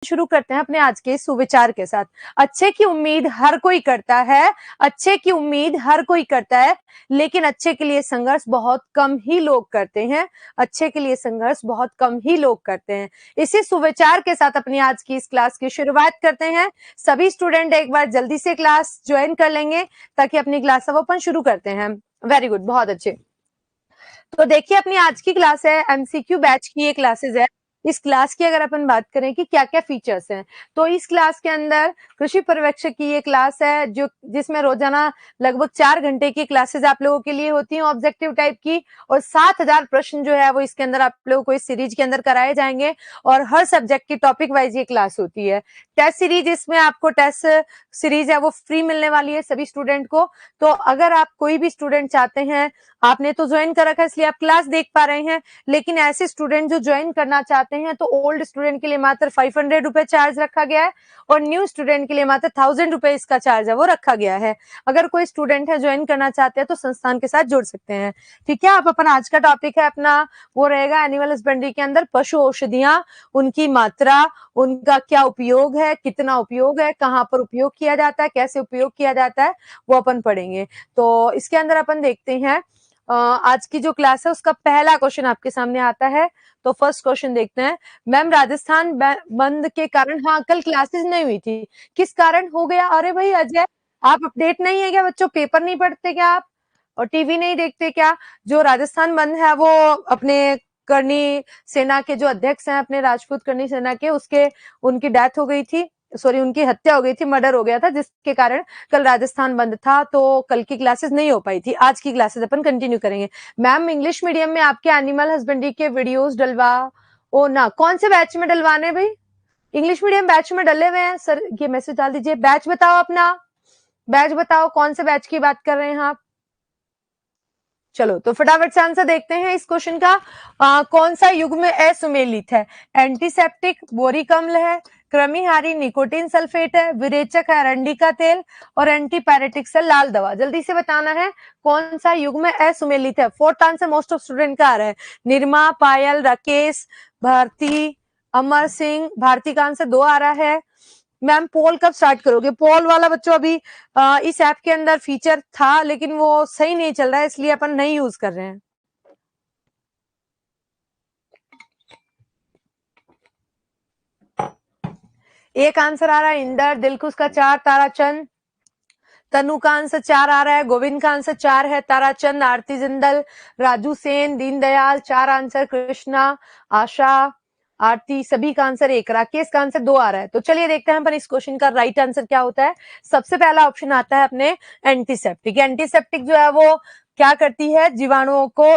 शुरू करते हैं अपने आज के सुविचार के साथ। अच्छे की उम्मीद हर कोई करता है, अच्छे की उम्मीद हर कोई करता है, लेकिन अच्छे के लिए संघर्ष बहुत कम ही लोग करते हैं। अच्छे के लिए संघर्ष बहुत कम ही लोग करते हैं। इसी सुविचार के साथ अपनी आज की इस क्लास की शुरुआत करते हैं। सभी स्टूडेंट एक बार जल्दी से क्लास ज्वाइन कर लेंगे ताकि अपनी क्लास अब अपन शुरू करते हैं। वेरी गुड, बहुत अच्छे। तो देखिए अपनी आज की क्लास है एमसीक्यू बैच की ये क्लासेस है। इस क्लास की अगर अपन बात करें कि क्या क्या फीचर्स हैं, तो इस क्लास के अंदर कृषि पर्यवेक्षक की ये क्लास है जो जिसमें रोजाना लगभग 4 घंटे की क्लासेस आप लोगों के लिए होती हैं ऑब्जेक्टिव टाइप की, और 7000 प्रश्न जो है वो इसके अंदर आप लोगों को इस सीरीज के अंदर कराए जाएंगे, और हर सब्जेक्ट की टॉपिक वाइज ये क्लास होती है। टेस्ट सीरीज, इसमें आपको टेस्ट सीरीज है वो फ्री मिलने वाली है सभी स्टूडेंट को। तो अगर आप कोई भी स्टूडेंट चाहते हैं, आपने तो ज्वाइन कर रखा है इसलिए आप क्लास देख पा रहे हैं, लेकिन ऐसे स्टूडेंट जो ज्वाइन करना चाहते हैं तो ओल्ड स्टूडेंट के लिए मात्र 500 रुपए चार्ज रखा गया है, और न्यू स्टूडेंट के लिए मात्र 1000 रुपए इसका चार्ज है वो रखा गया है। अगर कोई स्टूडेंट है ज्वाइन करना चाहते हैं तो संस्थान के साथ जुड़ सकते हैं। ठीक है, आप अपन आज का टॉपिक है अपना वो रहेगा एनिमल हस्बेंड्री के अंदर पशु औषधियां, उनकी मात्रा, उनका क्या उपयोग है, कितना उपयोग है, कहाँ पर उपयोग किया जाता है, कैसे उपयोग किया जाता है, वो अपन पढ़ेंगे। तो इसके अंदर अपन देखते हैं आज की जो क्लास है उसका पहला क्वेश्चन आपके सामने आता है। तो फर्स्ट क्वेश्चन देखते हैं। मैम राजस्थान बंद के कारण, हाँ कल क्लासेस नहीं हुई थी, किस कारण हो गया? अरे भाई अजय, आप अपडेट नहीं है क्या बच्चों? पेपर नहीं पढ़ते क्या आप, और टीवी नहीं देखते क्या? जो राजस्थान बंद है वो अपने करनी सेना के जो अध्यक्ष हैं अपने राजपूत करनी सेना के, उसके उनकी डेथ हो गई थी, सॉरी उनकी हत्या हो गई थी, मर्डर हो गया था, जिसके कारण कल राजस्थान बंद था, तो कल की क्लासेस नहीं हो पाई थी। आज की क्लासेस अपन कंटिन्यू करेंगे। मैम इंग्लिश मीडियम में आपके एनिमल हस्बेंड्री के वीडियोस डलवा ओ ना, कौन से बैच में डलवाने भाई? इंग्लिश मीडियम बैच में डले हुए हैं सर, ये मैसेज डाल दीजिए। बैच बताओ अपना, बैच बताओ कौन से बैच की बात कर रहे हैं आप। चलो तो फटाफट से आंसर देखते हैं इस क्वेश्चन का। कौन सा युग्म असुमेलित है? एंटीसेप्टिक बोरिक अम्ल है, कृमिहारी निकोटीन सल्फेट है, विरेचक है अरंडी का तेल, और एंटीपायरेटिक्स है लाल दवा। जल्दी से बताना है कौन सा युग्म असुमेलित है। Fourth answer most of student का आ रहा है। निर्मा, पायल, राकेश, भारती, अमर सिंह। भारती का आंसर 2 आ रहा है। मैम पोल कब स्टार्ट करोगे? पोल वाला बच्चों अभी इस ऐप के अंदर फीचर था लेकिन वो सही नहीं चल रहा है, इसलिए अपन नहीं यूज कर रहे हैं। एक आंसर आ रहा है इंदर, दिलखुश का 4, ताराचंद, तनु का आंसर 4 आ रहा है, गोविंद का आंसर 4 है, ताराचंद, आरती जिंदल, राजू सेन, दीनदयाल 4 आंसर, कृष्णा, आशा, आरती सभी का आंसर 1, राकेश का आंसर 2 आ रहा है। तो चलिए देखते हैं अपन इस क्वेश्चन का राइट आंसर क्या होता है। सबसे पहला ऑप्शन आता है अपने एंटीसेप्टिक। एंटीसेप्टिक जो है वो क्या करती है? जीवाणुओं को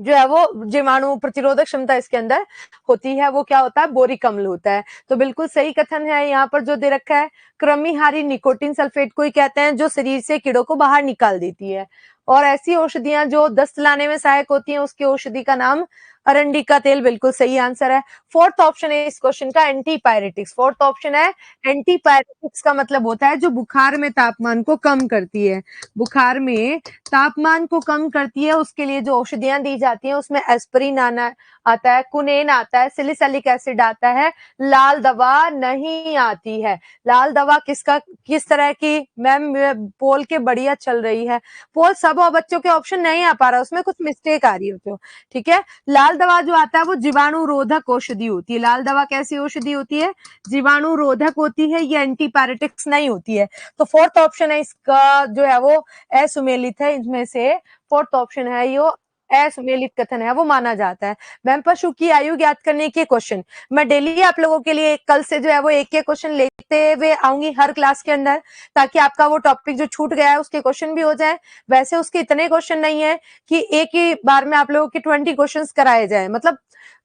जो है वो जीवाणु प्रतिरोधक क्षमता इसके अंदर होती है, वो क्या होता है? बोरिक अम्ल होता है। तो बिल्कुल सही कथन है यहाँ पर जो दे रखा है। कृमिहारी निकोटीन सल्फेट को ही कहते हैं जो शरीर से कीड़ों को बाहर निकाल देती है, और ऐसी औषधियां जो दस्त लाने में सहायक होती हैं उसकी औषधि का नाम अरंडी का तेल। बिल्कुल सही आंसर है। फोर्थ ऑप्शन है इस क्वेश्चन का एंटीपायरेटिक्स। फोर्थ ऑप्शन है एंटीपायरेटिक्स का मतलब होता है जो बुखार में तापमान को कम करती है। बुखार में तापमान को कम करती है उसके लिए जो औषधियां दी जाती हैं उसमें एस्पिरिन आना आता है, कुनेन आता है, सिलिसैलिक एसिड आता है, लाल दवा नहीं आती है। लाल दवा किस तरह की? मैम पोल के बढ़िया चल रही है, पोल सब बच्चों के ऑप्शन नहीं आ पा रहा, उसमें कुछ मिस्टेक आ रही हो तो ठीक है। लाल दवा जो आता है वो जीवाणु रोधक औषधि होती है। लाल दवा कैसी औषधि होती है? जीवाणु रोधक होती है, ये एंटीपायरेटिक्स नहीं होती है। तो फोर्थ ऑप्शन है इसका जो है वो असुमेलित है, इनमें से फोर्थ ऑप्शन है यो असुमेलित कथन है वो माना जाता है। मैम पशु की आयु ज्ञात करने के क्वेश्चन मैं डेली आप लोगों के लिए कल से जो है वो एक क्वेश्चन लेते हुए आऊंगी हर क्लास के अंदर, ताकि आपका वो टॉपिक जो छूट गया है उसके क्वेश्चन भी हो जाए। वैसे उसके इतने क्वेश्चन नहीं है कि एक ही बार में आप लोगों के 20 क्वेश्चन कराए जाए, मतलब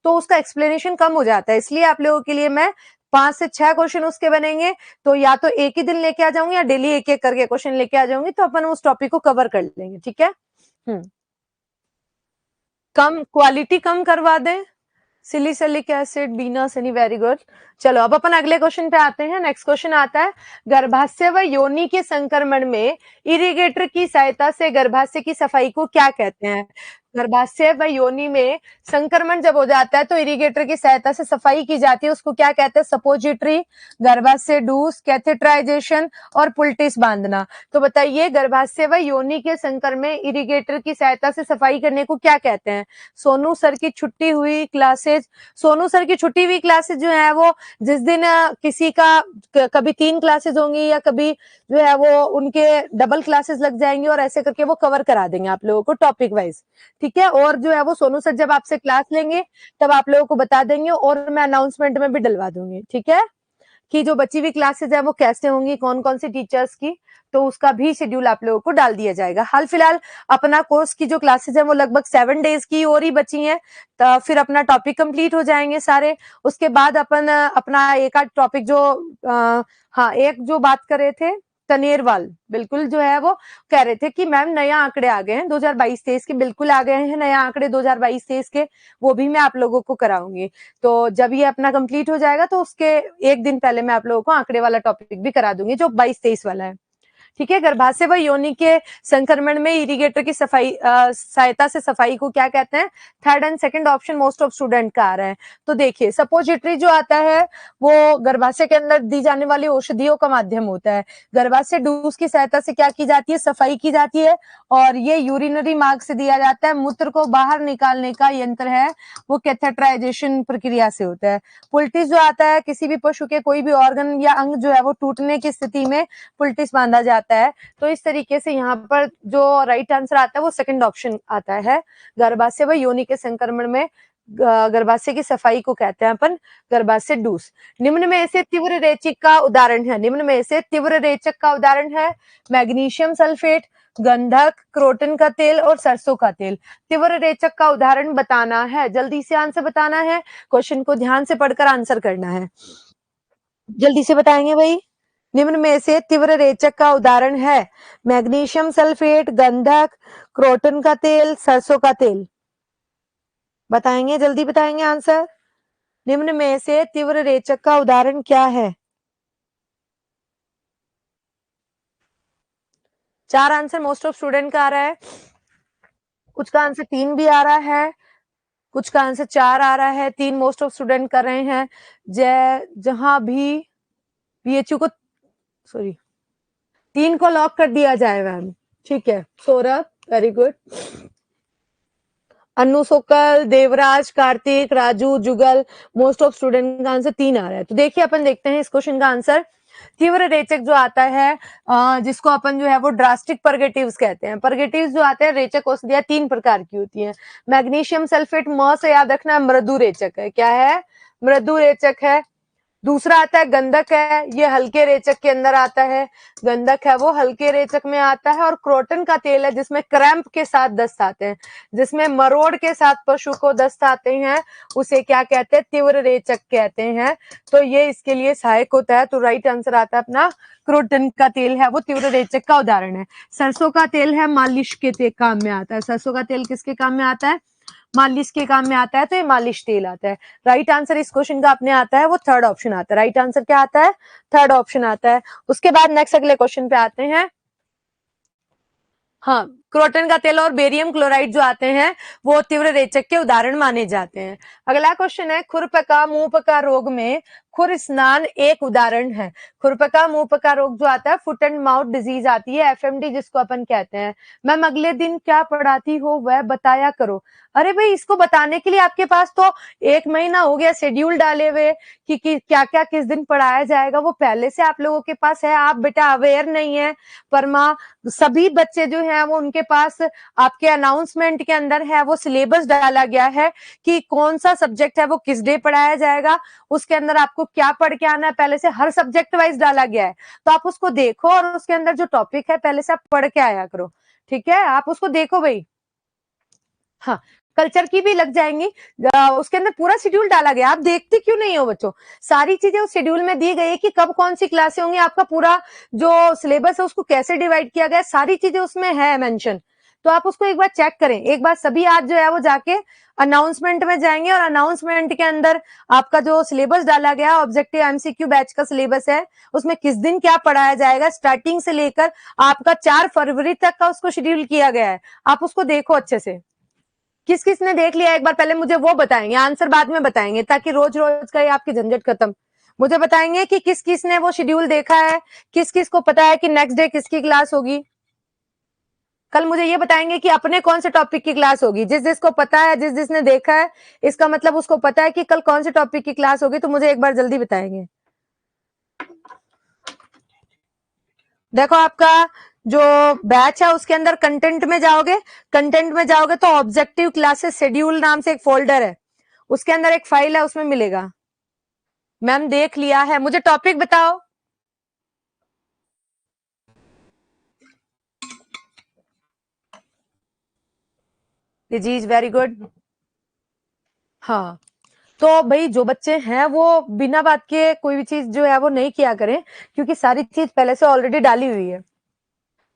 तो उसका एक्सप्लेनेशन कम हो जाता है, इसलिए आप लोगों के लिए मैं 5 से 6 क्वेश्चन उसके बनेंगे, तो या तो एक ही दिन लेके आ जाऊंगी या डेली एक एक करके क्वेश्चन लेके आ जाऊंगी, तो अपन उस टॉपिक को कवर कर लेंगे। ठीक है। कम क्वालिटी कम करवा दें, सिलिसैलिक एसिड, बीना सनी, वेरी गुड। चलो अब अपन अगले क्वेश्चन पे आते हैं। नेक्स्ट क्वेश्चन आता है, गर्भाशय व योनि के संक्रमण में इरिगेटर की सहायता से गर्भाशय की सफाई को क्या कहते हैं? गर्भाशय व योनि में संक्रमण जब हो जाता है तो इरिगेटर की सहायता से सफाई की जाती है, उसको क्या कहते हैं? सपोजिटरी, गर्भाशय डूस, कैथेटराइजेशन और पुल्टिस बांधना। तो बताइए गर्भाशय व योनि के संक्रमण में इरिगेटर की सहायता से सफाई करने को क्या कहते हैं? सोनू सर की छुट्टी हुई क्लासेज, सोनू सर की छुट्टी हुई क्लासेज जो है वो जिस दिन किसी का कभी 3 क्लासेज होंगी या कभी जो है वो उनके डबल क्लासेस लग जाएंगे और ऐसे करके वो कवर करा देंगे आप लोगों को टॉपिक वाइज, ठीक है। और जो है वो सोनू सर जब आपसे क्लास लेंगे तब आप लोगों को बता देंगे और मैं अनाउंसमेंट में भी डलवा दूंगी, ठीक है, कि जो बची हुई क्लासेस है वो कैसे होंगी, कौन कौन सी टीचर्स की, तो उसका भी शेड्यूल आप लोगों को डाल दिया जाएगा। हाल फिलहाल अपना कोर्स की जो क्लासेस है वो लगभग 7 डेज की और ही बची हैं, तो फिर अपना टॉपिक कंप्लीट हो जाएंगे सारे। उसके बाद अपन अपना एक आध टॉपिक जो हाँ एक जो बात कर रहे थे तनेरवाल, बिल्कुल जो है वो कह रहे थे कि मैम नया आंकड़े आ गए हैं 2022-23 के, बिल्कुल आ गए हैं नया आंकड़े 2022-23 के, वो भी मैं आप लोगों को कराऊंगी। तो जब ये अपना कंप्लीट हो जाएगा तो उसके एक दिन पहले मैं आप लोगों को आंकड़े वाला टॉपिक भी करा दूंगी जो 22-23 वाला है, ठीक है। गर्भाशय व योनि के संक्रमण में इरिगेटर की सफाई सहायता से सफाई को क्या कहते हैं? Third and second option most of student का आ रहा है। तो देखिए सपोजिटरी जो आता है वो गर्भाशय के अंदर दी जाने वाली औषधियों का माध्यम होता है। गर्भाशय डूस की सहायता से क्या की जाती है? सफाई की जाती है और ये यूरिनरी मार्ग से दिया जाता है। मूत्र को बाहर निकालने का यंत्र है वो कैथेटराइजेशन प्रक्रिया से होता है। पुल्टिस जो आता है किसी भी पशु के कोई भी ऑर्गन या अंग जो है वो टूटने की स्थिति में पुल्टिस बांधा जाता है। तो इस तरीके से यहाँ पर जो राइट आंसर आता है वो सेकंड ऑप्शन आता है। गर्भाशय व योनि के संक्रमण में गर्भाशय की सफाई को कहते हैं अपन गर्भाशय डूस। निम्न में से तीव्र रेचक का उदाहरण है, निम्न में से तीव्र रेचक का उदाहरण है मैग्नीशियम सल्फेट, गंधक, क्रोटन का तेल और सरसों का तेल। तीव्र रेचक का उदाहरण बताना है, जल्दी से आंसर बताना है, क्वेश्चन को ध्यान से पढ़कर आंसर करना है, जल्दी से बताएंगे भाई। निम्न में से तीव्र रेचक का उदाहरण है मैग्नीशियम सल्फेट, गंधक, क्रोटन का तेल, सरसों का तेल। बताएंगे, जल्दी बताएंगे आंसर। निम्न में से तीव्र रेचक का उदाहरण क्या है? 4 आंसर मोस्ट ऑफ स्टूडेंट का आ रहा है, कुछ का आंसर 3 भी आ रहा है, कुछ का आंसर 4 आ रहा है, 3 मोस्ट ऑफ स्टूडेंट कर रहे हैं। जहां भी बीएचयू को सॉरी 3 को लॉक कर दिया जाए मैम, ठीक है। Saurabh very good, Anu सोकल, Devraj, Kartik, Raju, Jugal, most of student का आंसर 3 आ रहा है। तो देखिए अपन देखते हैं इस क्वेश्चन का आंसर। तीव्र रेचक जो आता है जिसको अपन जो है वो ड्रास्टिक परगेटिव्स कहते हैं। परगेटिव्स जो आते हैं रेचक औषधियां 3 प्रकार की होती हैं। मैग्नीशियम सल्फेट म से याद रखना मृदु रेचक है, क्या है? मृदु रेचक है। दूसरा आता है गंधक है, ये हल्के रेचक के अंदर आता है, गंधक है वो हल्के रेचक में आता है। और क्रोटन का तेल है जिसमें क्रैम्प के साथ दस्त आते हैं, जिसमें मरोड़ के साथ पशु को दस्त आते हैं, उसे क्या कहते हैं? तीव्र रेचक कहते हैं। तो ये इसके लिए सहायक होता है। तो राइट आंसर आता है अपना क्रोटन का तेल है वो तीव्र रेचक का उदाहरण है। सरसों का तेल है मालिश के काम में आता है। सरसों का तेल किसके काम में आता है? मालिश के काम में आता है, तो ये मालिश तेल आता है। राइट आंसर इस क्वेश्चन का अपने आता है वो थर्ड ऑप्शन आता है। राइट आंसर क्या आता है? थर्ड ऑप्शन आता है। उसके बाद नेक्स्ट अगले क्वेश्चन पे आते हैं। हाँ, क्रोटन का तेल और बेरियम क्लोराइड जो आते हैं वो तीव्र रेचक के उदाहरण माने जाते हैं। अगला क्वेश्चन है खुरपका मुंहपका रोग में खुर स्नान एक उदाहरण है। खुरपका मुंहपका रोग जो आता है फुट एंड माउथ डिजीज आती है, एफएमडी जिसको अपन कहते हैं। मैम अगले दिन क्या पढ़ाती हो वह बताया करो। अरे भाई इसको बताने के लिए आपके पास तो 1 महीना हो गया शेड्यूल डाले हुए कि क्या क्या किस दिन पढ़ाया जाएगा, वो पहले से आप लोगों के पास है। आप बेटा अवेयर नहीं है, परमा सभी बच्चे जो हैं वो उनके पास आपके अनाउंसमेंट के अंदर है वो सिलेबस डाला गया है कि कौन सा सब्जेक्ट है वो किस डे पढ़ाया जाएगा, उसके अंदर आपको क्या पढ़ के आना है, पहले से हर सब्जेक्ट वाइज डाला गया है। तो आप उसको देखो और उसके अंदर जो टॉपिक है पहले से आप पढ़ के आया करो, ठीक है। आप उसको देखो भाई। हाँ, कल्चर की भी लग जाएंगी, उसके अंदर पूरा शेड्यूल डाला गया। आप देखते क्यों नहीं हो बच्चों? सारी चीजें उस शेड्यूल में दी गई है कि कब कौन सी क्लासें होंगी, आपका पूरा जो सिलेबस है उसको कैसे डिवाइड किया गया है, सारी चीजें उसमें है मेंशन। तो आप उसको एक बार चेक करें। एक बार सभी आज जो है वो जाके अनाउंसमेंट में जाएंगे और अनाउंसमेंट के अंदर आपका जो सिलेबस डाला गया ऑब्जेक्टिव एमसीक्यू बैच का सिलेबस है, उसमें किस दिन क्या पढ़ाया जाएगा स्टार्टिंग से लेकर आपका 4 फरवरी तक का उसको शेड्यूल किया गया है। आप उसको देखो अच्छे से। किस किस ने देख लिया एक बार पहले मुझे वो बताएंगे, आंसर बाद में बताएंगे ताकि रोज रोज का ये आपकी झंझट खत्म। मुझे बताएंगे कि किस किस ने वो शेड्यूल देखा है, किस किस को पता है कि नेक्स्ट डे किसकी क्लास होगी। कल मुझे ये बताएंगे कि अपने कौन से टॉपिक की क्लास होगी। जिस जिसको पता है, जिस जिसने देखा है, इसका मतलब उसको पता है कि कल कौन से टॉपिक की क्लास होगी। तो मुझे एक बार जल्दी बताएंगे। देखो आपका जो बैच है उसके अंदर कंटेंट में जाओगे, कंटेंट में जाओगे तो ऑब्जेक्टिव क्लासेस शेड्यूल नाम से एक फोल्डर है, उसके अंदर एक फाइल है, उसमें मिलेगा। मैम देख लिया है, मुझे टॉपिक बताओ। जी वेरी गुड। हाँ, तो भाई जो बच्चे हैं वो बिना बात के कोई भी चीज जो है वो नहीं किया करें, क्योंकि सारी चीज पहले से ऑलरेडी डाली हुई है।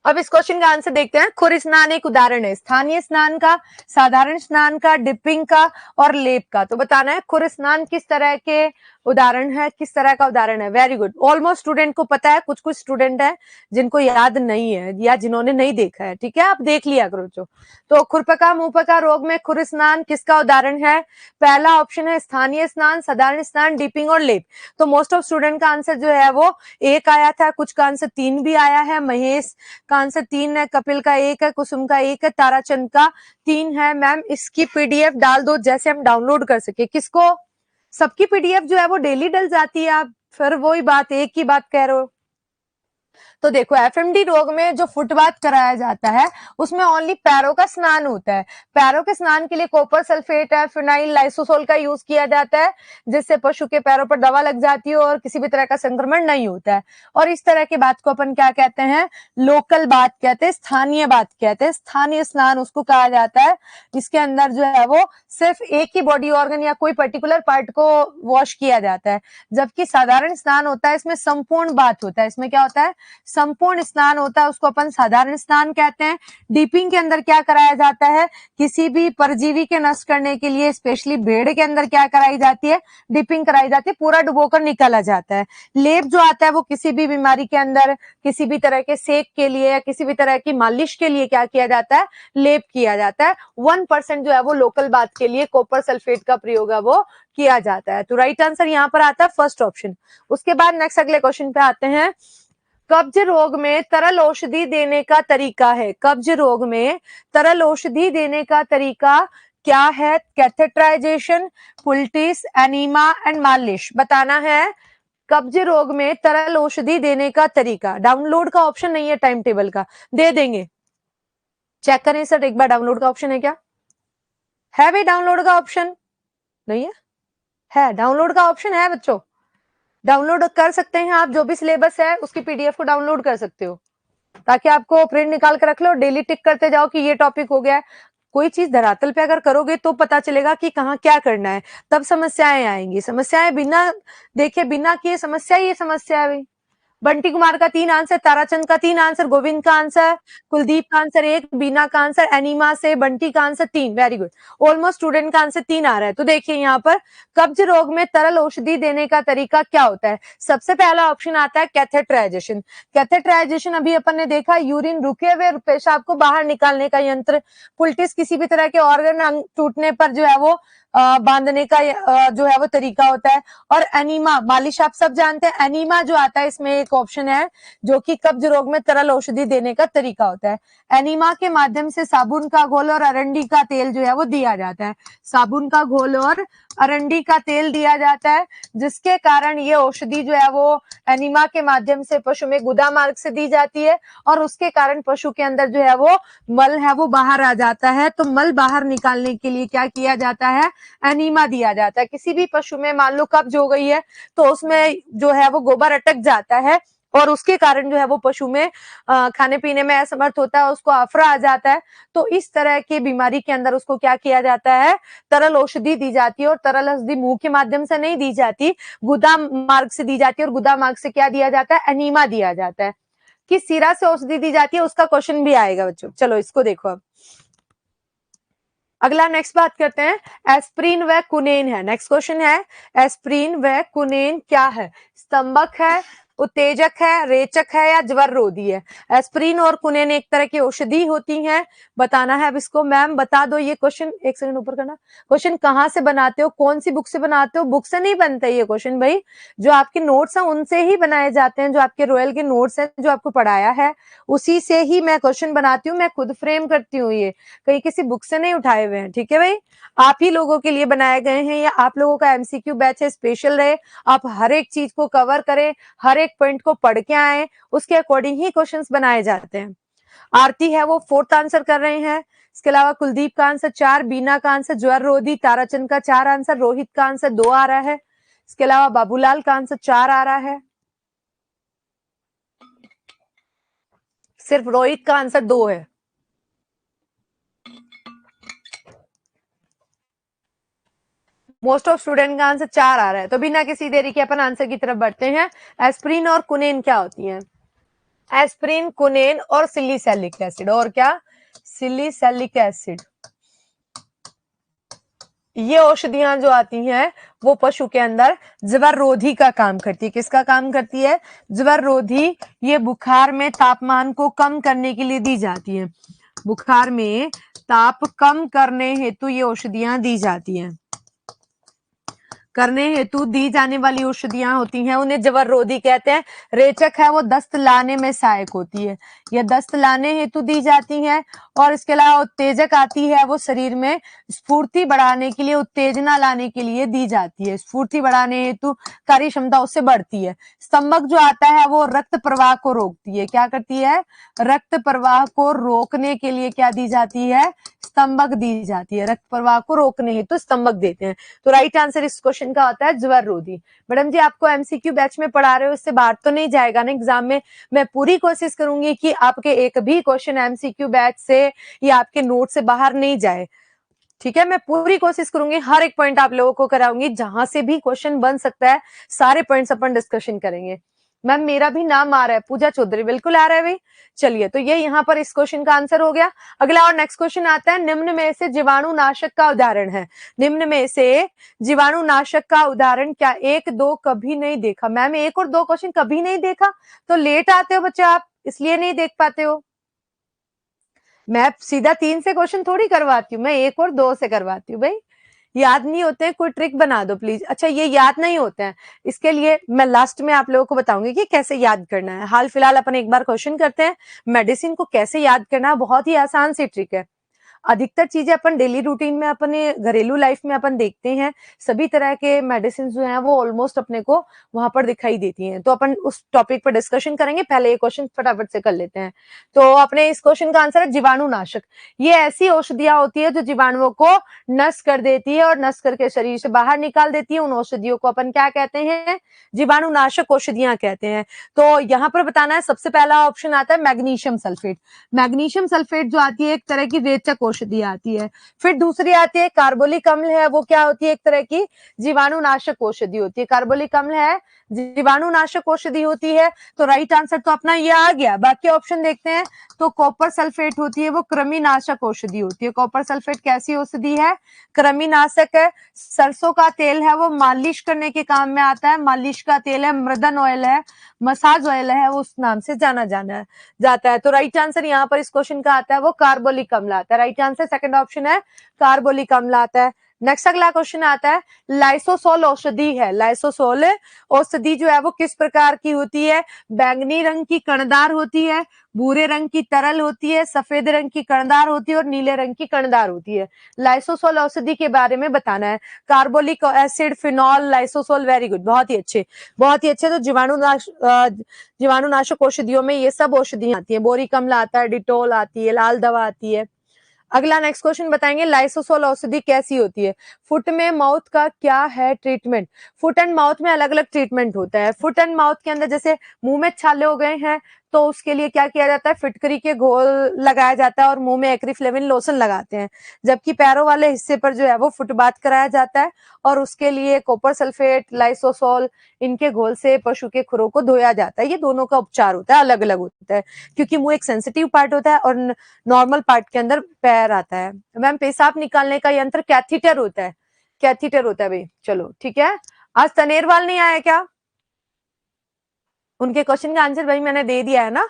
अब इस क्वेश्चन का आंसर देखते हैं। खुर स्नान एक उदाहरण है स्थानीय स्नान का, साधारण स्नान का, डिपिंग का और लेप का। तो बताना है खुर स्नान किस तरह के उदाहरण है, किस तरह का उदाहरण है। वेरी गुड, ऑलमोस्ट स्टूडेंट को पता है, कुछ कुछ स्टूडेंट है जिनको याद नहीं है या जिन्होंने नहीं देखा है। ठीक है, आप देख लिया करो। तो खुरपका मुंहपका रोग में खुर स्नान किसका उदाहरण है? पहला ऑप्शन है स्थानीय स्नान, साधारण स्नान, डिपिंग और लेप। तो मोस्ट ऑफ स्टूडेंट का आंसर जो है वो एक आया था, कुछ का आंसर 3 भी आया है। महेश का आंसर 3 है, कपिल का 1 है, कुसुम का 1 है, ताराचंद का 3 है। मैम इसकी पीडीएफ डाल दो जैसे हम डाउनलोड कर सके। किसको? सबकी पीडीएफ जो है वो डेली डल जाती है, आप फिर वही बात एक ही बात कह रहे हो। तो देखो एफएमडी रोग में जो फुटबाथ कराया जाता है उसमें ओनली पैरों का स्नान होता है। पैरों के स्नान के लिए कॉपर सल्फेट है, फिनाइल लाइसोसोल का यूज किया जाता है, जिससे पशु के पैरों पर दवा लग जाती है और किसी भी तरह का संक्रमण नहीं होता है। और इस तरह की बात को अपन क्या कहते हैं? लोकल बात कहते हैं, स्थानीय बात कहते हैं। स्थानीय स्नान उसको कहा जाता है इसके अंदर जो है वो सिर्फ एक ही बॉडी ऑर्गन या कोई पर्टिकुलर पार्ट को वॉश किया जाता है। जबकि साधारण स्नान होता है इसमें संपूर्ण बात होता है। इसमें क्या होता है? संपूर्ण स्नान होता है, उसको अपन साधारण स्नान कहते हैं। डीपिंग के अंदर क्या कराया जाता है? किसी भी परजीवी के नष्ट करने के लिए स्पेशली भेड़ के अंदर क्या कराई जाती है? डिपिंग कराई जाती है, पूरा डुबोकर निकाला जाता है। लेप जो आता है वो किसी भी बीमारी के अंदर किसी भी तरह के सेक के लिए या किसी भी तरह की मालिश के लिए क्या किया जाता है? लेप किया जाता है। 1% जो है वो लोकल बात के लिए कॉपर सल्फेट का प्रयोग है वो किया जाता है। तो राइट आंसर यहाँ पर आता है फर्स्ट ऑप्शन। उसके बाद नेक्स्ट अगले क्वेश्चन पे आते हैं। कब्ज रोग में तरल औषधि देने का तरीका है। कब्ज रोग में तरल औषधि देने का तरीका क्या है? कैथेटराइजेशन, पुल्टिस, एनीमा एंड मालिश। बताना है कब्ज रोग में तरल औषधि देने का तरीका। डाउनलोड का ऑप्शन नहीं है टाइम टेबल का, दे देंगे, चेक करें सर एक बार डाउनलोड का ऑप्शन है क्या? है भाई डाउनलोड का ऑप्शन? नहीं है? है डाउनलोड का ऑप्शन है बच्चों, डाउनलोड कर सकते हैं आप। जो भी सिलेबस है उसकी पीडीएफ को डाउनलोड कर सकते हो ताकि आपको प्रिंट निकाल कर रख लो, डेली टिक करते जाओ कि ये टॉपिक हो गया है। कोई चीज धरातल पे अगर करोगे तो पता चलेगा कि कहाँ क्या करना है, तब समस्याएं आएंगी। समस्याएं बिना देखे बिना किए समस्या ही समस्या है भाई। बंटी कुमार का 3 आंसर, ताराचंद का 3 आंसर, गोविंद का आंसर, कुलदीप का आंसर 1, बीना का आंसर, एनिमा से बंटी का answer 3। Very good, almost student का आंसर 3 आ रहा है। तो देखिए यहाँ पर कब्ज रोग में तरल औषधि देने का तरीका क्या होता है? सबसे पहला ऑप्शन आता है कैथेटराइजेशन। कैथेटराइजेशन अभी अपन ने देखा, यूरिन रुके हुए पेशाब को बाहर निकालने का यंत्र। पुल्टिस किसी भी तरह के ऑर्गन टूटने पर जो है वो बांधने का जो है वो तरीका होता है। और एनीमा, मालिश आप सब जानते हैं। एनीमा जो आता है इसमें एक ऑप्शन है जो कि कब्ज रोग में तरल औषधि देने का तरीका होता है। एनीमा के माध्यम से साबुन का घोल और अरंडी का तेल जो है वो दिया जाता है। साबुन का घोल और अरंडी का तेल दिया जाता है, जिसके कारण ये औषधि जो है वो एनीमा के माध्यम से पशु में गुदा मार्ग से दी जाती है और उसके कारण पशु के अंदर जो है वो मल है वो बाहर आ जाता है। तो मल बाहर निकालने के लिए क्या किया जाता है? एनीमा दिया जाता है। किसी भी पशु में मान लो कब्ज हो गई है तो उसमें जो है वो गोबर अटक जाता है और उसके कारण जो है वो पशु में खाने पीने में असमर्थ होता है, उसको अफरा आ जाता है। तो इस तरह की बीमारी के अंदर उसको क्या किया जाता है? तरल औषधि दी जाती है। और तरल औषधि मुंह के माध्यम से नहीं दी जाती, गुदा मार्ग से दी जाती है। और गुदा मार्ग से क्या दिया जाता है? एनीमा दिया जाता है। किस सिरा से औषधि दी जाती है उसका क्वेश्चन भी आएगा बच्चों। चलो इसको देखो अब अगला नेक्स्ट बात करते हैं। एस्प्रिन व कुनेन है। नेक्स्ट क्वेश्चन है एस्प्रिन व कुनेन क्या है? स्तंभक है, उत्तेजक है, रेचक है या ज्वररोधी है? एस्प्रिन और कुनेन एक तरह की औषधि होती हैं, बताना है अब इसको। मैम बता दो ये क्वेश्चन, एक सेकंड ऊपर करना। क्वेश्चन कहाँ से बनाते हो, कौन सी बुक से बनाते हो? बुक से नहीं बनता ये क्वेश्चन भाई, जो आपके नोट्स हैं उनसे ही बनाए जाते हैं, जो आपके रॉयल के नोट्स हैं जो आपको पढ़ाया है उसी से ही मैं क्वेश्चन बनाती हूँ, मैं खुद फ्रेम करती हूँ, ये कहीं किसी बुक से नहीं उठाए हुए हैं, ठीक है भाई। आप ही लोगों के लिए बनाए गए हैं, या आप लोगों का एमसीक्यू बैच है, स्पेशल रहे, आप हर एक चीज को कवर करें, हर एक पॉइंट को पढ़ के आए, उसके अकॉर्डिंग ही क्वेश्चंस बनाए जाते हैं। आरती है वो 4th आंसर कर रहे हैं। इसके अलावा कुलदीप का आंसर 4, बीना का आंसर ज्वररोधी, ताराचंद का 4 आंसर, रोहित का आंसर 2 आ रहा है। इसके अलावा बाबूलाल का आंसर 4 आ रहा है, सिर्फ रोहित का आंसर 2 है। मोस्ट ऑफ स्टूडेंट का आंसर 4 आ रहा है। तो बिना किसी देरी के अपन आंसर की तरफ बढ़ते हैं। एस्प्रिन और कुनेन क्या होती हैं? एस्प्रिन, कुनेन और सिलिसैलिक एसिड, और क्या? सिलिसैलिक एसिड। ये औषधियां जो आती हैं वो पशु के अंदर ज्वररोधी का काम करती है। किसका काम करती है? ज्वररोधी। ये बुखार में तापमान को कम करने के लिए दी जाती है, बुखार में ताप कम करने हेतु ये औषधियां दी जाती हैं, करने हेतु दी जाने वाली औषधियां होती हैं, उन्हें ज्वररोधी कहते हैं। रेचक है वो दस्त लाने में सहायक होती है, यह दस्त लाने हेतु दी जाती हैं। और इसके अलावा उत्तेजक आती है, वो शरीर में स्फूर्ति बढ़ाने के लिए, उत्तेजना लाने के लिए दी जाती है, स्फूर्ति बढ़ाने हेतु कार्य क्षमता उससे बढ़ती है। स्तंभक जो आता है वो रक्त प्रवाह को रोकती है, क्या करती है? रक्त प्रवाह को रोकने के लिए क्या दी जाती है? स्तंभक दी जाती है, रक्त प्रवाह को रोकने हेतु स्तंभक देते हैं। तो राइट आंसर इस क्वेश्चन का होता है ज्वररोधी। मैडम जी आपको एमसीक्यू बैच में पढ़ा रहे हो, इससे बाहर तो नहीं जाएगा ना एग्जाम में? मैं पूरी कोशिश करूंगी कि आपके एक भी क्वेश्चन एमसीक्यू बैच से या आपके नोट से बाहर नहीं जाए, ठीक है। मैं पूरी कोशिश करूंगी, हर एक पॉइंट आप लोगों को कराऊंगी, जहां से भी क्वेश्चन बन सकता है सारे पॉइंट्स अपन डिस्कशन करेंगे। मैम मेरा भी नाम आ रहा है, पूजा चौधरी, बिल्कुल आ रहा है भाई। चलिए, तो ये यहाँ पर इस क्वेश्चन का आंसर हो गया। अगला और नेक्स्ट क्वेश्चन आता है, निम्न में से जीवाणुनाशक का उदाहरण है। निम्न में से जीवाणुनाशक का उदाहरण क्या? 1, 2 कभी नहीं देखा। मैम 1 और 2 क्वेश्चन कभी नहीं देखा? तो लेट आते हो बच्चे आप, इसलिए नहीं देख पाते हो। मैं सीधा 3 से क्वेश्चन थोड़ी करवाती हूँ, मैं 1 और 2 से करवाती हूँ भाई। याद नहीं होते हैं, कोई ट्रिक बना दो प्लीज। अच्छा ये याद नहीं होते हैं, इसके लिए मैं लास्ट में आप लोगों को बताऊंगी कि कैसे याद करना है। हाल फिलहाल अपन एक बार क्वेश्चन करते हैं, मेडिसिन को कैसे याद करना है, बहुत ही आसान सी ट्रिक है। अधिकतर चीजें अपन डेली रूटीन में, अपने घरेलू लाइफ में अपन देखते हैं, सभी तरह के मेडिसिन जो हैं वो ऑलमोस्ट अपने को वहां पर दिखाई देती हैं। तो अपन उस टॉपिक पर डिस्कशन करेंगे, पहले ये क्वेश्चन फटाफट से कर लेते हैं। तो अपने इस क्वेश्चन का आंसर है जीवाणुनाशक। ये ऐसी औषधियां होती है जो जीवाणुओं को नष्ट कर देती है और नष्ट करके शरीर से बाहर निकाल देती है। उन औषधियों को अपन क्या कहते हैं? जीवाणुनाशक औषधियां कहते हैं। तो यहाँ पर बताना है, सबसे पहला ऑप्शन आता है मैग्नीशियम सल्फेट। मैग्नीशियम सल्फेट जो आती है एक तरह की रेचक औषधि आती है। फिर दूसरी आती है कार्बोलिक अम्ल है, वो क्या होती है? एक तरह की जीवाणुनाशक औषधि होती है। कार्बोलिक अम्ल है, जीवाणुनाशक औषधि होती है। तो राइट आंसर तो अपना ये आ गया। बाकी ऑप्शन देखते हैं, तो कॉपर सल्फेट होती है, वो कृमिनाशक औषधि होती है। कॉपर सल्फेट कैसी औषधि है? कृमिनाशक है। सरसों का तेल है, वो मालिश करने के काम में आता है, मालिश का तेल है। मृदन ऑयल है, मसाज ऑयल है, वो उस नाम से जाना जाता है। तो राइट आंसर यहाँ पर इस क्वेश्चन का आता है वो कार्बोलिक अम्ल आता है। राइट आंसर सेकंड ऑप्शन है, कार्बोलिक अम्ल आता है। नेक्स्ट अगला क्वेश्चन आता है, लाइसोसोल औषधि है। लाइसोसोल औषधि जो है वो किस प्रकार की होती है? बैंगनी रंग की कणदार होती है, भूरे रंग की तरल होती है, सफेद रंग की कणदार होती है और नीले रंग की कणदार होती है। लाइसोसोल औषधि के बारे में बताना है। Carbolic acid, phenol, Lysol, very good, बहुत ही अच्छे, बहुत ही अच्छे। तो जीवाणुनाशक औषधियों में ये सब औषधियां आती है। बोरिक अम्ल आता है, डिटोल आती है, लाल दवा आती है। अगला नेक्स्ट क्वेश्चन बताएंगे, लाइसोसोल औषधि कैसी होती है? फुट में माउथ का क्या है ट्रीटमेंट? फुट एंड माउथ में अलग अलग ट्रीटमेंट होता है। फुट एंड माउथ के अंदर जैसे मुंह में छाले हो गए हैं तो उसके लिए क्या किया जाता है? फिटकरी के घोल लगाया जाता है और मुंह में एक्रिफ्लेविन लोशन लगाते हैं। जबकि पैरों वाले हिस्से पर जो है वो फुटबाथ कराया जाता है और उसके लिए कॉपर सल्फेट, लाइसोसोल, इनके घोल से पशु के खुरों को धोया जाता है। ये दोनों का उपचार होता है, अलग अलग होता है, क्योंकि मुंह एक सेंसिटिव पार्ट होता है और नॉर्मल पार्ट के अंदर पैर आता है। मैम पेशाब निकालने का यंत्र कैथीटर होता है, कैथीटर होता है भाई। चलो ठीक है, आज तनेरवाल नहीं आया क्या? उनके क्वेश्चन का आंसर भाई मैंने दे दिया है ना,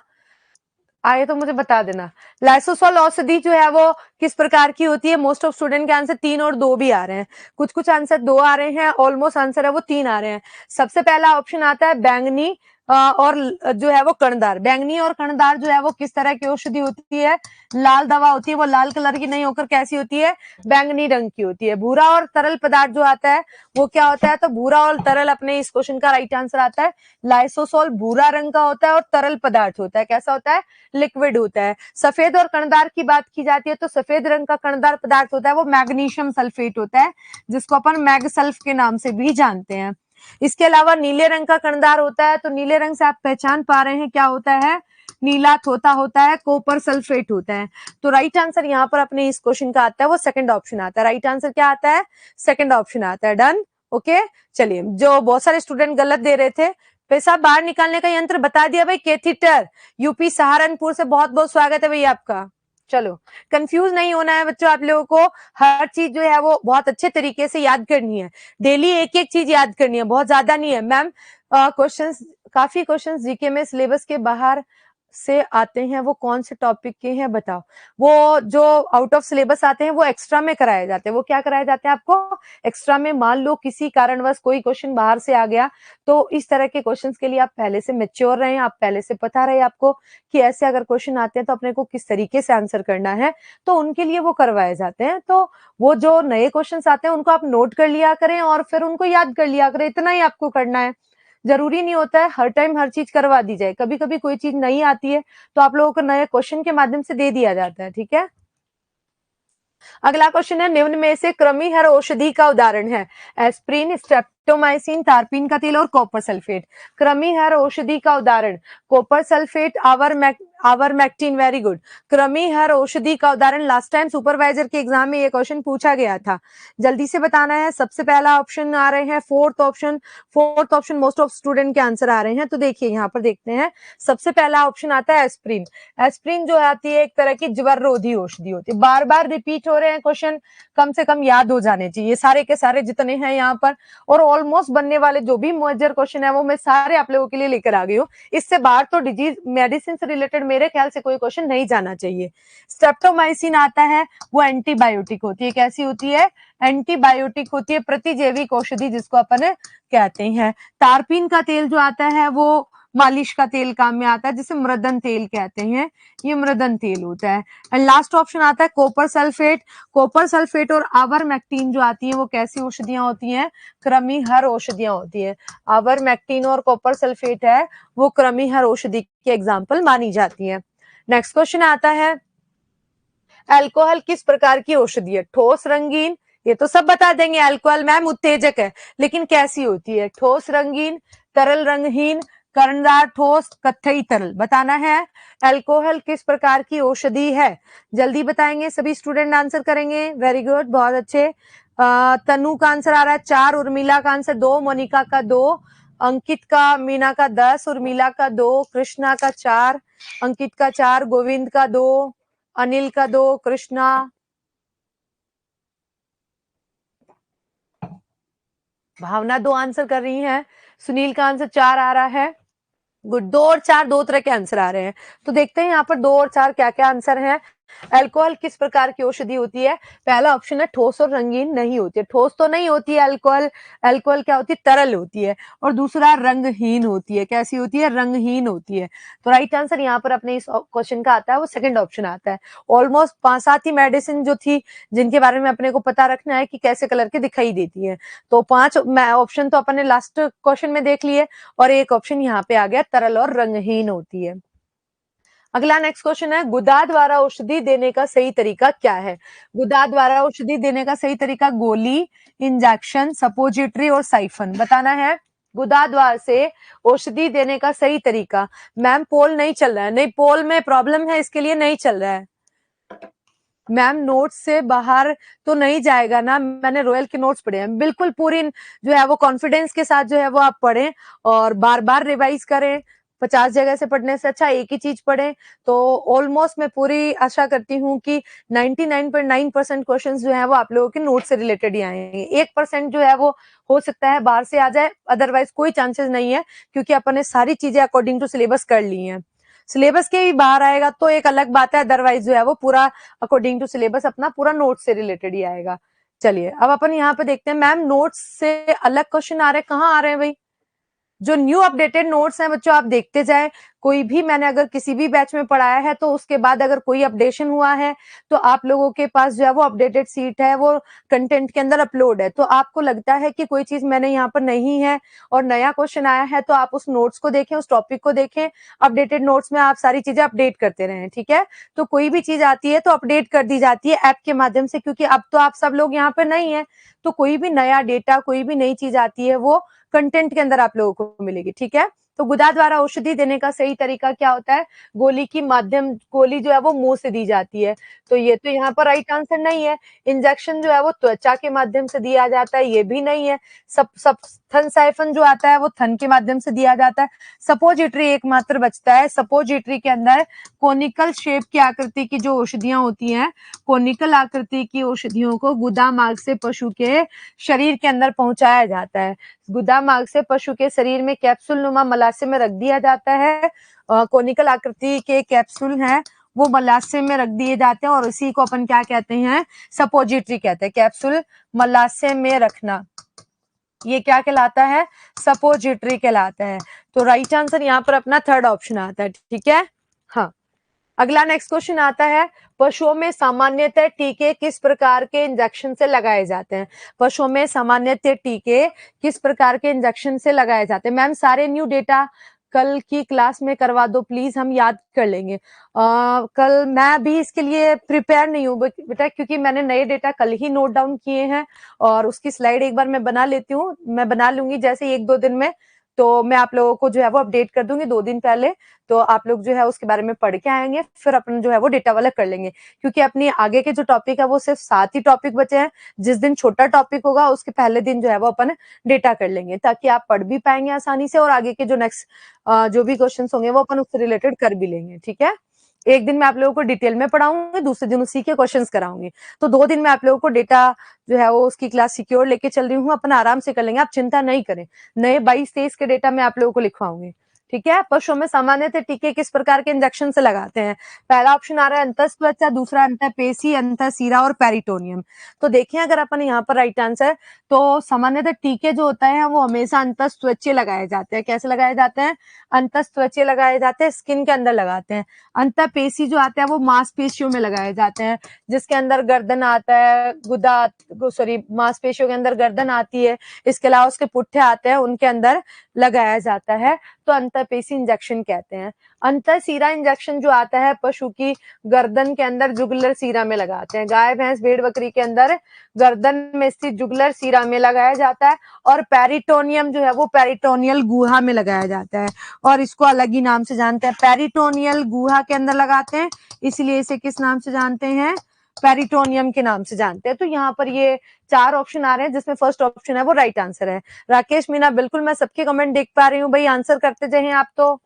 आए तो मुझे बता देना। लाइसोसोल औषधि जो है वो किस प्रकार की होती है? मोस्ट ऑफ स्टूडेंट के आंसर 3 और 2 भी आ रहे हैं, कुछ कुछ आंसर 2 आ रहे हैं, ऑलमोस्ट आंसर है वो 3 आ रहे हैं। सबसे पहला ऑप्शन आता है बैंगनी और जो है वो कर्णधार। बैंगनी और कर्णधार जो है वो किस तरह की औषधि होती है? लाल दवा होती है, वो लाल कलर की नहीं होकर कैसी होती है? बैंगनी रंग की होती है। भूरा और तरल पदार्थ जो आता है वो क्या होता है? तो भूरा और तरल अपने इस क्वेश्चन का राइट आंसर आता है। लाइसोसोल भूरा रंग का होता है और तरल पदार्थ होता है, कैसा होता है? लिक्विड होता है। सफेद और कणदार की बात की जाती है तो सफेद रंग का कणदार पदार्थ होता है वो मैग्नीशियम सल्फेट होता है, जिसको अपन मैगसल्फ के नाम से भी जानते हैं। इसके अलावा नीले रंग का कणदार होता है, तो नीले रंग से आप पहचान पा रहे हैं क्या होता है? नीला थोथा होता है, कॉपर सल्फेट होता है। तो राइट आंसर यहाँ पर अपने इस क्वेश्चन का आता है वो सेकंड ऑप्शन आता है। राइट आंसर क्या आता है? सेकंड ऑप्शन आता है। Done, okay. चलिए, जो बहुत सारे स्टूडेंट गलत दे रहे थे, पेशाब बाहर निकालने का यंत्र बता दिया भाई, कैथीटर। यूपी सहारनपुर से बहुत बहुत स्वागत है भैया आपका। चलो, कंफ्यूज नहीं होना है बच्चों, आप लोगों को हर चीज जो है वो बहुत अच्छे तरीके से याद करनी है। डेली एक एक चीज याद करनी है, बहुत ज्यादा नहीं है। मैम क्वेश्चंस, काफी क्वेश्चंस जीके में सिलेबस के बाहर से आते हैं, वो कौन से टॉपिक के हैं बताओ? वो जो आउट ऑफ सिलेबस आते हैं वो एक्स्ट्रा में कराए जाते हैं। वो क्या कराए जाते हैं आपको? एक्स्ट्रा में। मान लो किसी कारणवश कोई क्वेश्चन बाहर से आ गया, तो इस तरह के क्वेश्चंस के लिए आप पहले से मैच्योर रहे, आप पहले से पता रहे आपको कि ऐसे अगर क्वेश्चन आते हैं तो अपने को किस तरीके से आंसर करना है, तो उनके लिए वो करवाए जाते हैं। तो वो जो नए क्वेश्चंस आते हैं उनको आप नोट कर लिया करें और फिर उनको याद कर लिया करें, इतना ही आपको करना है। जरूरी नहीं होता है हर टाइम हर चीज करवा दी जाए, कभी कभी कोई चीज नहीं आती है तो आप लोगों को नए क्वेश्चन के माध्यम से दे दिया जाता है, ठीक है। अगला क्वेश्चन है, निम्न में से क्रमी हर औषधि का उदाहरण है? एस्प्रिन, स्ट्रेप्टोमाइसिन, तारपीन का तेल और कॉपर सल्फेट। क्रमी हर औषधि का उदाहरण copper sulphate, avermectin. Very good. क्रमी हर औषधि का उदाहरण, लास्ट टाइम सुपरवाइजर के एग्जाम में ये क्वेश्चन पूछा गया था, जल्दी से बताना है। सबसे पहला ऑप्शन आ रहे हैं, fourth option most of student के आंसर आ रहे हैं। तो देखिए यहाँ पर देखते हैं, सबसे पहला ऑप्शन आता है एस्प्रिन। एस्प्रिन जो आती है एक तरह की ज्वर रोधी औषधि होती है। बार बार रिपीट हो रहे हैं क्वेश्चन, कम से कम याद हो जाने चाहिए सारे के सारे जितने हैं यहाँ पर, और ऑलमोस्ट बनने वाले जो भी मेजर क्वेश्चन है वो मैं सारे आप लोगों के लिए लेकर आ गई हूँ। इससे बाहर तो डिजीज मेडिसिन से रिलेटेड मेरे ख्याल से कोई क्वेश्चन नहीं जाना चाहिए। स्ट्रेप्टोमाइसिन आता है, वो एंटीबायोटिक होती है। कैसी होती है? एंटीबायोटिक होती है, प्रतिजैविक औषधि जिसको अपन कहते हैं। तारपीन का तेल जो आता है वो मालिश का तेल काम में आता है, जिसे मृदन तेल कहते हैं, ये मृदन तेल होता है। एंड लास्ट ऑप्शन आता है कॉपर सल्फेट। कॉपर सल्फेट और आवर्मेक्टिन जो आती है वो कैसी औषधियां होती हैं? क्रमिहर औषधियां होती है। आवर्मेक्टिन और कॉपर सल्फेट है वो क्रमिहर औषधि के एग्जाम्पल मानी जाती है। नेक्स्ट क्वेश्चन आता है, अल्कोहल किस प्रकार की औषधि है? ठोस, रंगीन, ये तो सब बता देंगे। अल्कोहल मैम उत्तेजक है, लेकिन कैसी होती है? ठोस, रंगीन, तरल, रंगहीन, कर्णधार, ठोस, कत्थई, तरल, बताना है। अल्कोहल किस प्रकार की औषधि है? जल्दी बताएंगे, सभी स्टूडेंट आंसर करेंगे। वेरी गुड, बहुत अच्छे। तनु का आंसर आ रहा है 4, उर्मिला का आंसर 2, मोनिका का 2, अंकित का, मीना का 10, उर्मिला का 2, कृष्णा का 4, अंकित का 4, गोविंद का 2, अनिल का 2, कृष्णा, भावना 2 आंसर कर रही हैं, सुनील का आंसर 4 आ रहा है। गुड, 2 और 4 दो तरह के आंसर आ रहे हैं। तो देखते हैं यहाँ पर 2 और 4 क्या क्या आंसर हैं। अल्कोहल किस प्रकार की औषधि होती है? पहला ऑप्शन है ठोस और रंगीन नहीं होती है। ठोस तो नहीं होती है अल्कोहल, अल्कोहल क्या होती है? तरल होती है। और दूसरा रंगहीन होती है। कैसी होती है? रंगहीन होती है। तो राइट आंसर यहाँ पर अपने इस क्वेश्चन का आता है वो सेकंड ऑप्शन आता है। ऑलमोस्ट 5-7 ही मेडिसिन जो थी जिनके बारे में अपने को पता रखना है कि कैसे कलर की दिखाई देती है, तो 5 ऑप्शन तो अपने लास्ट क्वेश्चन में देख लिए, और एक ऑप्शन यहाँ पे आ गया तरल और रंगहीन होती है। अगला नेक्स्ट क्वेश्चन है, गुदा द्वारा औषधि देने का सही तरीका क्या है? गुदा द्वारा औषधि देने का सही तरीका गोली, इंजेक्शन, सपोजिटरी और साइफन, बताना है। गुदा द्वार से औषधि देने का सही तरीका। मैम पोल नहीं चल रहा है, नहीं पोल में प्रॉब्लम है, इसके लिए नहीं चल रहा है। मैम नोट्स से बाहर तो नहीं जाएगा ना, मैंने रॉयल के नोट्स पढ़े हैं, बिल्कुल पूरी जो है वो कॉन्फिडेंस के साथ जो है वो आप पढ़ें और बार बार रिवाइज करें, 50 जगह से पढ़ने से अच्छा एक ही चीज पढ़ें। तो ऑलमोस्ट मैं पूरी आशा करती हूँ कि 99.9% क्वेश्चंस जो है वो आप लोगों के नोट से रिलेटेड ही आएंगे। 1% जो है वो हो सकता है बाहर से आ जाए, अदरवाइज कोई चांसेस नहीं है, क्योंकि अपन ने सारी चीजें अकॉर्डिंग टू सिलेबस कर ली हैं। सिलेबस के भी बाहर आएगा तो एक अलग बात है, अदरवाइज जो है वो पूरा अकॉर्डिंग टू सिलेबस अपना पूरा नोट से रिलेटेड ही आएगा। चलिए अब अपन यहाँ पे देखते हैं, मैम नोट्स से अलग क्वेश्चन आ रहे हैं, कहाँ आ रहे हैं भाई? जो न्यू अपडेटेड नोट्स हैं बच्चों, आप देखते जाएं। कोई भी मैंने अगर किसी भी बैच में पढ़ाया है तो उसके बाद अगर कोई अपडेशन हुआ है तो आप लोगों के पास जो है वो अपडेटेड सीट है, वो कंटेंट के अंदर अपलोड है। तो आपको लगता है कि कोई चीज मैंने यहाँ पर नहीं है और नया क्वेश्चन आया है, तो आप उस नोट्स को देखें, उस टॉपिक को देखें। अपडेटेड नोट्स में आप सारी चीजें अपडेट करते रहें, ठीक है? तो कोई भी चीज आती है तो अपडेट कर दी जाती है ऐप के माध्यम से, क्योंकि अब तो आप सब लोग यहाँ पे नहीं है। तो कोई भी नया डेटा, कोई भी नई चीज आती है वो कंटेंट के अंदर आप लोगों को मिलेगी, ठीक है? तो गुदा द्वारा औषधि देने का सही तरीका क्या होता है? गोली की माध्यम, गोली जो है वो मुंह से दी जाती है। तो ये तो यहाँ पर राइट आंसर नहीं है। इंजेक्शन जो है वो त्वचा के माध्यम से दिया जाता है, ये भी नहीं है। सब थन साइफन जो आता है वो थन के माध्यम से दिया जाता है। सपोजिटरी एकमात्र बचता है। सपोजिटरी के अंदर कोनिकल शेप की आकृति की जो औषधियां होती हैं, कोनिकल आकृति की औषधियों को गुदा मार्ग से पशु के शरीर के अंदर पहुंचाया जाता है। गुदा मार्ग से पशु के शरीर में कैप्सूल नुमा मलाशय में रख दिया जाता है। कोनिकल आकृति के कैप्सूल हैं वो मलाशय में रख दिए जाते हैं और इसी को अपन क्या कहते हैं? सपोजिटरी कहते हैं। कैप्सूल मलाशय में रखना, ये क्या कहलाता है? सपोजिटरी कहलाता है। तो राइट आंसर यहाँ पर अपना थर्ड ऑप्शन आता है, ठीक है? हाँ, अगला नेक्स्ट क्वेश्चन आता है, पशुओं में सामान्यतः टीके किस प्रकार के इंजेक्शन से लगाए जाते हैं? पशुओं में सामान्यतः टीके किस प्रकार के इंजेक्शन से लगाए जाते हैं? मैम सारे न्यू डेटा कल की क्लास में करवा दो प्लीज, हम याद कर लेंगे। कल मैं भी इसके लिए प्रिपेयर नहीं हूँ बेटा, क्योंकि मैंने नए डेटा कल ही नोट डाउन किए हैं और उसकी स्लाइड एक बार मैं बना लेती हूँ, मैं बना लूंगी जैसे 1-2 दिन में। तो मैं आप लोगों को जो है वो अपडेट कर दूंगी 2 दिन पहले, तो आप लोग जो है उसके बारे में पढ़ के आएंगे, फिर अपन जो है वो डेटा वाला कर लेंगे। क्योंकि अपनी आगे के जो टॉपिक है वो सिर्फ 7 ही टॉपिक बचे हैं। जिस दिन छोटा टॉपिक होगा उसके पहले दिन जो है वो अपन डेटा कर लेंगे, ताकि आप पढ़ भी पाएंगे आसानी से और आगे के जो नेक्स्ट जो भी क्वेश्चन होंगे वो अपन उससे रिलेटेड कर भी लेंगे, ठीक है? एक दिन मैं आप लोगों को डिटेल में पढ़ाऊंगी, दूसरे दिन उसी के क्वेश्चंस कराऊंगी। तो 2 दिन में आप लोगों को डेटा जो है वो उसकी क्लास सिक्योर लेके चल रही हूँ, अपन आराम से कर लेंगे, आप चिंता नहीं करें। नए 22-23 के डेटा मैं आप लोगों को लिखवाऊंगी, ठीक है? पशुओं में सामान्यतः टीके किस प्रकार के इंजेक्शन से लगाते हैं? पहला ऑप्शन आ रहा है अंतःत्वचा, दूसरा अंतःपेशी, अंतःशिरा और पेरिटोनियम। तो देखिए अगर अपन यहाँ पर राइट आंसर, तो सामान्यतः टीके जो होता है वो हमेशा अंतःत्वचीय लगाए जाते हैं। कैसे लगाए जाते हैं? अंतःत्वचीय लगाए जाते हैं, स्किन के अंदर लगाते हैं। अंतःपेशी जो आते हैं वो मांसपेशियों में लगाए जाते हैं, जिसके अंदर गर्दन आता है, गुदा सॉरी मांसपेशियों के अंदर गर्दन आती है, इसके अलावा उसके पुट्ठे आते हैं, उनके अंदर लगाया जाता है। तो अंतःपेशी इंजेक्शन कहते हैं। अंतःशिरा इंजेक्शन जो आता है पशु की गर्दन के अंदर जुगुलर सीरा में लगाते हैं। गाय भैंस भेड़ बकरी के अंदर गर्दन में स्थित जुगुलर सीरा में लगाया जाता है। और पेरिटोनियम जो है वो पेरिटोनियल गुहा में लगाया जाता है, और इसको अलग ही नाम से जानते हैं, पेरिटोनियल गुहा के अंदर लगाते हैं, इसलिए इसे किस नाम से जानते हैं? पेरिटोनियम के नाम से जानते हैं। तो यहाँ पर ये 4 ऑप्शन आ रहे हैं, जिसमें फर्स्ट ऑप्शन है वो राइट आंसर है। राकेश मीना, बिल्कुल मैं सबके कमेंट देख पा रही हूँ भाई, आंसर करते जाइए आप। तो